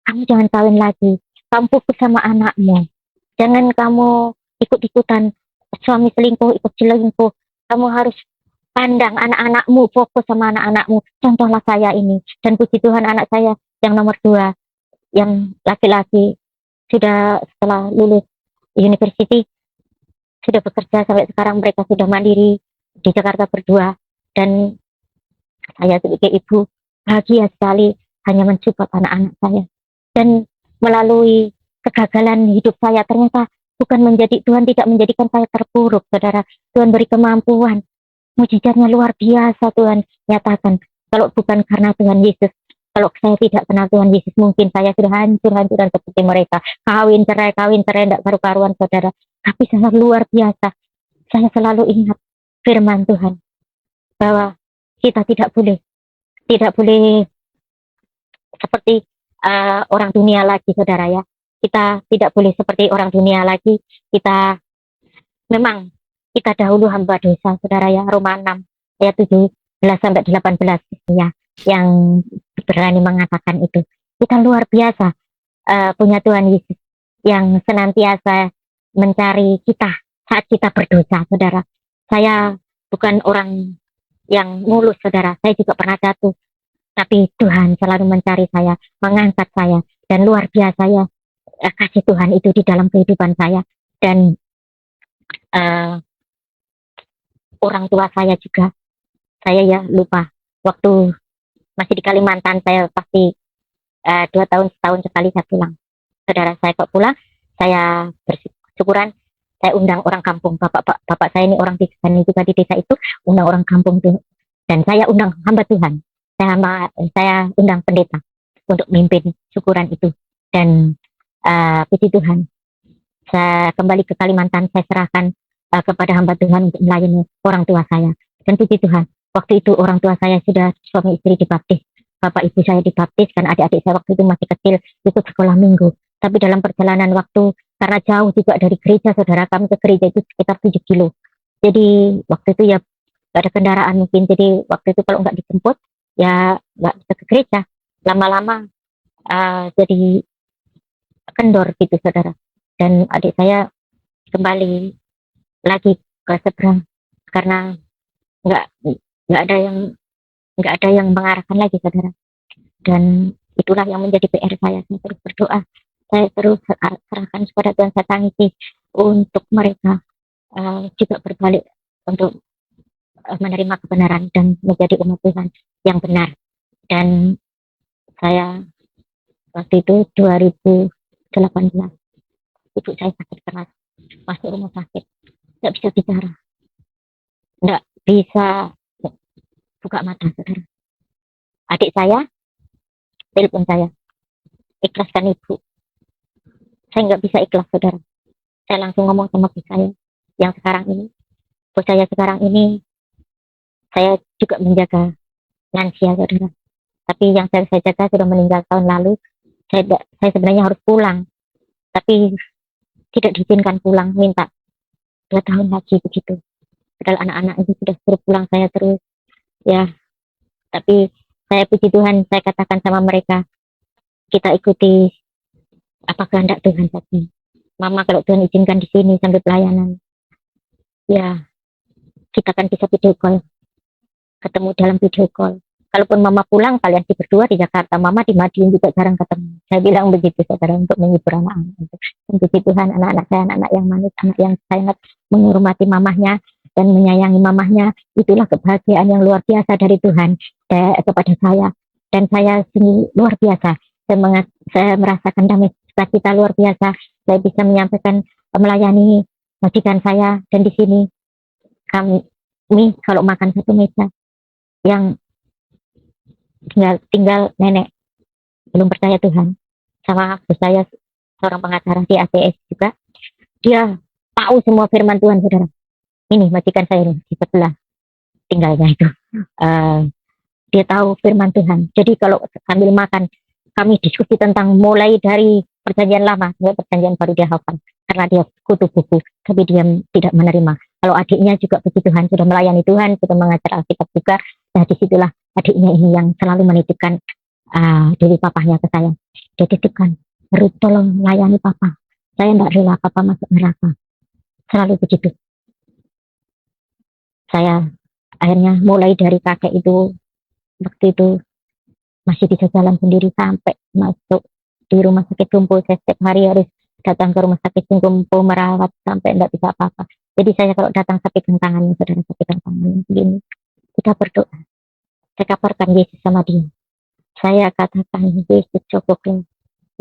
kamu jangan kawin lagi, kamu fokus sama anakmu, jangan kamu ikut-ikutan suami selingkuh, ikut selingkuh. Kamu harus pandang anak-anakmu, fokus sama anak-anakmu. Contohlah saya ini, dan puji Tuhan anak saya yang nomor 2, yang laki-laki, sudah setelah lulus university sudah bekerja sampai sekarang. Mereka sudah mandiri di Jakarta berdua, dan saya sebagai ibu bahagia sekali hanya mensupport anak-anak saya. Dan melalui kegagalan hidup saya, ternyata Tuhan tidak menjadikan saya terpuruk, saudara. Tuhan beri kemampuan, mujizatnya luar biasa Tuhan nyatakan. Kalau bukan karena Tuhan Yesus, kalau saya tidak kenal Tuhan Yesus, mungkin saya sudah hancur-hancuran seperti mereka. Kawin cerai, tidak karu-karuan, saudara. Tapi sangat luar biasa. Saya selalu ingat firman Tuhan bahwa kita tidak boleh seperti orang dunia lagi, saudara ya. Kita tidak boleh seperti orang dunia lagi. Memang kita dahulu hamba dosa, saudara ya. Roma 6 ayat 17 sampai 18 ya, yang berani mengatakan itu. Kita luar biasa punya Tuhan Yesus yang senantiasa mencari kita saat kita berdosa, saudara. Saya bukan orang yang mulus, saudara. Saya juga pernah jatuh, tapi Tuhan selalu mencari saya, mengangkat saya, dan luar biasa ya kasih Tuhan itu di dalam kehidupan saya. Dan orang tua saya juga, saya ya lupa, waktu masih di Kalimantan, saya pasti 2 tahun setahun sekali saya pulang, saudara. Saya kok pulang, saya bersyukuran, saya undang orang kampung. Bapak saya ini orang desa juga, di desa itu undang orang kampung tuh, dan saya undang hamba Tuhan, saya undang pendeta untuk mimpin syukuran itu. Dan puji Tuhan, saya kembali ke Kalimantan, saya serahkan kepada hamba Tuhan untuk melayani orang tua saya. Dan puji Tuhan, waktu itu orang tua saya sudah suami istri dibaptis, bapak ibu saya dibaptis, kan adik-adik saya waktu itu masih kecil, ikut sekolah minggu. Tapi dalam perjalanan waktu, karena jauh juga dari gereja, saudara, kami ke gereja itu sekitar 7 kilo. Jadi waktu itu ya nggak ada kendaraan mungkin. Jadi waktu itu kalau nggak dijemput ya nggak bisa ke gereja. Lama-lama jadi kendor gitu saudara. Dan adik saya kembali lagi ke seberang karena nggak nggak ada yang nggak ada yang mengarahkan lagi saudara. Dan itulah yang menjadi PR saya. Saya terus berdoa, saya terus serahkan kepada Tuhan, saya tangisi untuk mereka juga berbalik untuk menerima kebenaran dan menjadi umat Tuhan yang benar. Dan saya waktu itu 2018 ibu saya sakit keras, masuk rumah sakit, nggak bisa bicara, nggak bisa buka mata saudara. Adik saya telepon saya, ikhlaskan ibu. Saya nggak bisa ikhlas saudara. Saya langsung ngomong sama bos saya yang sekarang ini. Bos saya sekarang ini saya juga menjaga lansia saudara. Tapi yang saya jaga sudah meninggal tahun lalu. Saya sebenarnya harus pulang, tapi tidak diizinkan pulang, minta 2 tahun lagi begitu. Padahal anak-anak itu sudah suruh pulang saya terus. Ya, tapi saya puji Tuhan, saya katakan sama mereka, kita ikuti apa kehendak Tuhan saja. Mama kalau Tuhan izinkan di sini sambil pelayanan, ya kita akan bisa video call, ketemu dalam video call. Kalaupun mama pulang, kalian berdua di Jakarta, mama di Madiun juga jarang ketemu. Saya bilang begitu saudara, untuk menghibur anak-anak. Dan puji Tuhan, anak-anak saya anak yang manis, anak yang sangat menghormati mamahnya dan menyayangi mamahnya. Itulah kebahagiaan yang luar biasa dari Tuhan kepada saya. Dan saya sini luar biasa. Saya merasakan damai sukacita luar biasa. Saya bisa menyampaikan, melayani majikan saya. Dan di sini kami kalau makan satu meja, yang tinggal nenek belum percaya Tuhan, sama bos saya seorang pengacara di ATS juga, dia tahu semua firman Tuhan saudara. Ini majikan saya ini di sebelah tinggalnya itu, dia tahu firman Tuhan. Jadi kalau sambil makan kami diskusi tentang mulai dari perjanjian lama sampai perjanjian baru, dia hafal karena dia kutu buku, tapi dia tidak menerima. Kalau adiknya juga puji Tuhan sudah melayani Tuhan, sudah mengajar Alkitab juga. Nah disitulah adiknya ini yang selalu menitipkan diri papahnya ke saya. Dia titipkan, Ruth tolong melayani papa, saya tidak rela papa masuk neraka. Selalu begitu. Saya akhirnya mulai dari kakek itu, waktu itu masih bisa jalan sendiri sampai masuk di rumah sakit Tumpu. Saya setiap hari harus datang ke rumah sakit Tumpu merawat sampai tidak bisa apa-apa. Jadi saya kalau datang sapikan tangannya, saudara, sapikan tangannya begini. Kita berdoa. Saya kabarkan Yesus sama dia. Saya katakan Yesus cukuplah.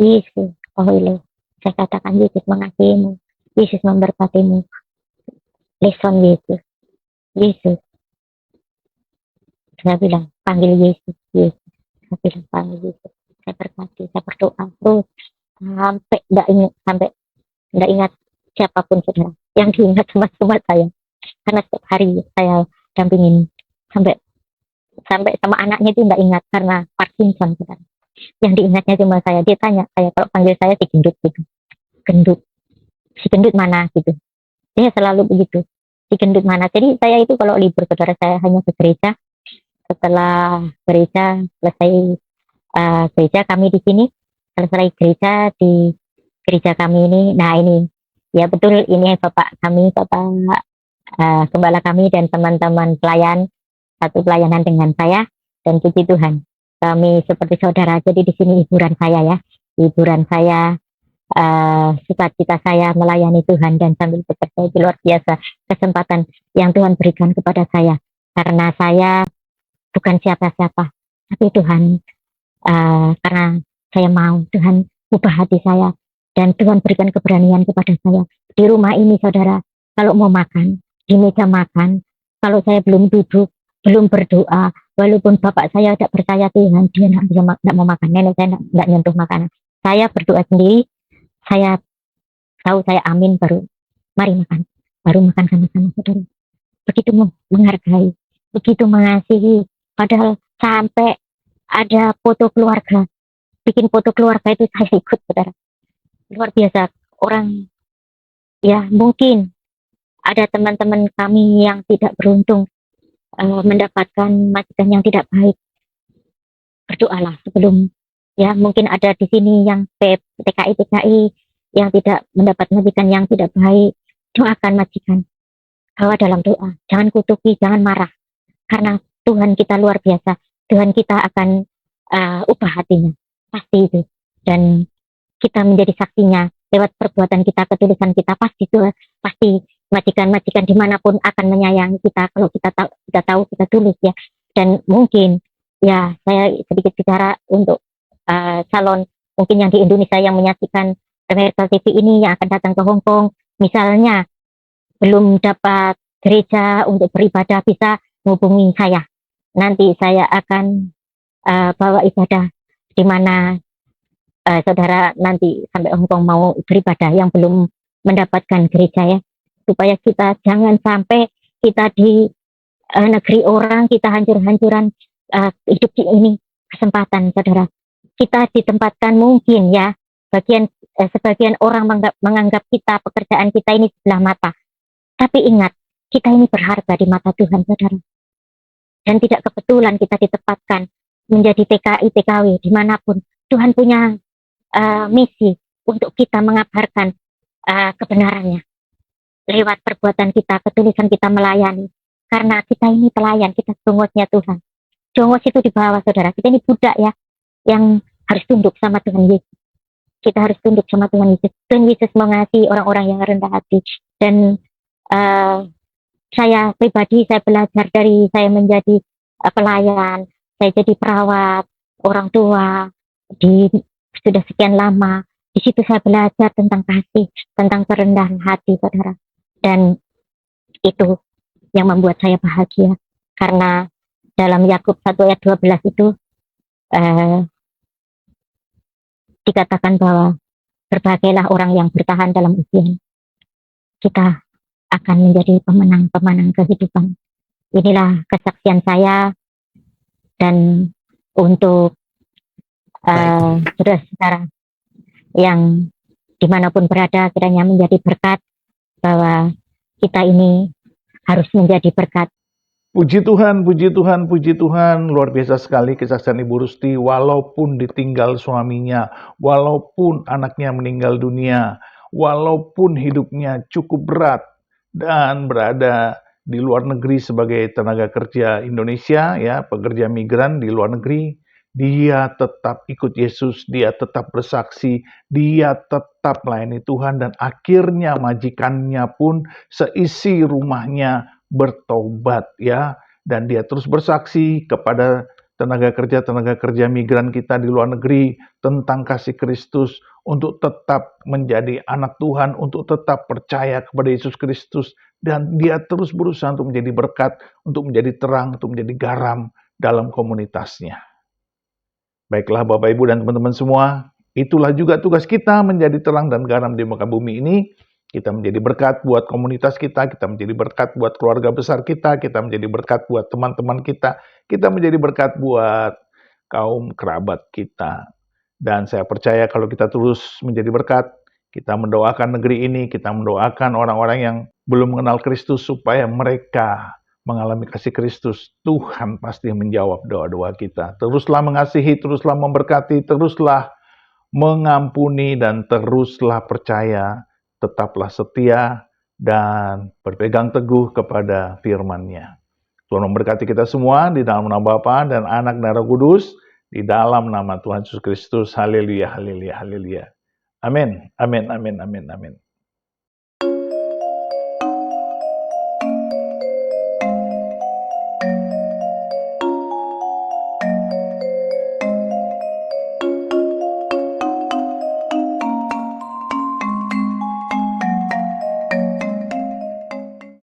Yesus, oh Allah. Saya katakan Yesus mengasihimu. Yesus memberkatimu. Listen Yesus. Yesus. Saya bilang, panggil Yesus. Yesus. Saya bilang, panggil Yesus. Saya berkati, saya berdoa terus sampai tidak ingat siapapun saudara. Yang diingat cuma saya. Karena setiap hari saya dampingin sampai sama anaknya itu tidak ingat karena Parkinson saudara. Yang diingatnya cuma saya. Dia tanya saya, kalau panggil saya si gendut gitu. Gendut. Si gendut mana gitu. Dia selalu begitu. Si gendut mana. Jadi saya itu kalau libur saudara, saya hanya ke gereja. Setelah gereja selesai gereja kami di sini, selesai gereja di gereja kami ini. Nah ini ya betul, ini bapak kami, bapak gembala kami dan teman-teman pelayan satu pelayanan dengan saya. Dan puji Tuhan, kami seperti saudara. Jadi di sini hiburan saya ya, hiburan saya, sukacita saya melayani Tuhan dan sambil bekerja. Itu luar biasa kesempatan yang Tuhan berikan kepada saya, karena saya bukan siapa-siapa, tapi Tuhan, karena saya mau Tuhan ubah hati saya, dan Tuhan berikan keberanian kepada saya. Di rumah ini saudara, kalau mau makan, di meja makan, kalau saya belum duduk, belum berdoa, walaupun bapak saya tidak percaya Tuhan, dia tidak mau makan, nenek saya tidak nyentuh makanan. Saya berdoa sendiri, saya tahu saya amin, baru mari makan, baru makan sama-sama saudara. Begitu menghargai, begitu mengasihi, padahal sampai ada foto keluarga, bikin foto keluarga itu saya ikut saudara. Luar biasa, orang ya mungkin ada teman-teman kami yang tidak beruntung mendapatkan majikan yang tidak baik, berdoalah sebelum, ya mungkin ada di sini yang TKI yang tidak mendapat majikan yang tidak baik, doakan majikan, bawa dalam doa, jangan kutuki, jangan marah, karena Tuhan kita luar biasa, Tuhan kita akan ubah hatinya, pasti itu, dan kita menjadi saksinya lewat perbuatan kita, ketulusan kita, pasti majikan-majikan dimanapun akan menyayangi kita kalau kita tahu kita tulus ya. Dan mungkin ya saya sedikit bicara untuk calon mungkin yang di Indonesia yang menyaksikan Miracle TV ini yang akan datang ke Hong Kong, misalnya belum dapat gereja untuk beribadah, bisa menghubungi saya. Nanti saya akan bawa ibadah di mana saudara nanti sampai Hong Kong mau beribadah yang belum mendapatkan gereja ya, supaya kita jangan sampai kita di negeri orang kita hancur-hancuran hidup di ini. Kesempatan saudara, kita ditempatkan mungkin ya sebagian orang menganggap kita pekerjaan kita ini sebelah mata, tapi ingat kita ini berharga di mata Tuhan saudara, dan tidak kebetulan kita ditempatkan menjadi TKI TKW dimanapun. Tuhan punya misi untuk kita mengabarkan kebenarannya lewat perbuatan kita, ketulusan kita melayani, karena kita ini pelayan, kita jongosnya Tuhan. Jongos itu di bawah saudara, kita ini budak ya, yang harus tunduk sama Tuhan Yesus. Kita harus tunduk sama Tuhan Yesus. Tuhan Yesus mengasihi orang-orang yang rendah hati. Dan saya pribadi, saya belajar dari saya menjadi pelayan, saya jadi perawat, orang tua, sudah sekian lama. Di situ saya belajar tentang kasih, tentang kerendahan hati, saudara. Dan itu yang membuat saya bahagia. Karena dalam Yakub 1 ayat 12 itu dikatakan bahwa berbahagialah orang yang bertahan dalam ujian. Kita akan menjadi pemenang-pemenang kehidupan. Inilah kesaksian saya, dan untuk saudara-saudara yang dimanapun berada, kiranya menjadi berkat, bahwa kita ini harus menjadi berkat.
Puji Tuhan, puji Tuhan, puji Tuhan. Luar biasa sekali kesaksian Ibu Rusti, walaupun ditinggal suaminya, walaupun anaknya meninggal dunia, walaupun hidupnya cukup berat dan berada di luar negeri sebagai tenaga kerja Indonesia, ya, pekerja migran di luar negeri, dia tetap ikut Yesus, dia tetap bersaksi, dia tetap melayani Tuhan, dan akhirnya majikannya pun seisi rumahnya bertobat ya, dan dia terus bersaksi kepada tenaga kerja migran kita di luar negeri tentang kasih Kristus, untuk tetap menjadi anak Tuhan, untuk tetap percaya kepada Yesus Kristus, dan dia terus berusaha untuk menjadi berkat, untuk menjadi terang, untuk menjadi garam dalam komunitasnya. Baiklah Bapak Ibu dan teman-teman semua, itulah juga tugas kita menjadi terang dan garam di muka bumi ini. Kita menjadi berkat buat komunitas kita menjadi berkat buat keluarga besar kita menjadi berkat buat teman-teman kita menjadi berkat buat kaum kerabat kita. Dan saya percaya kalau kita terus menjadi berkat, kita mendoakan negeri ini, kita mendoakan orang-orang yang belum mengenal Kristus supaya mereka mengalami kasih Kristus, Tuhan pasti menjawab doa-doa kita. Teruslah mengasihi, teruslah memberkati, teruslah mengampuni, dan teruslah percaya, tetaplah setia, dan berpegang teguh kepada firman-Nya. Tuhan memberkati kita semua di dalam nama Bapa dan Anak dan Roh Kudus, di dalam nama Tuhan Yesus Kristus. Haleluya, haleluya, haleluya. Amin, amin, amin, amin, amin.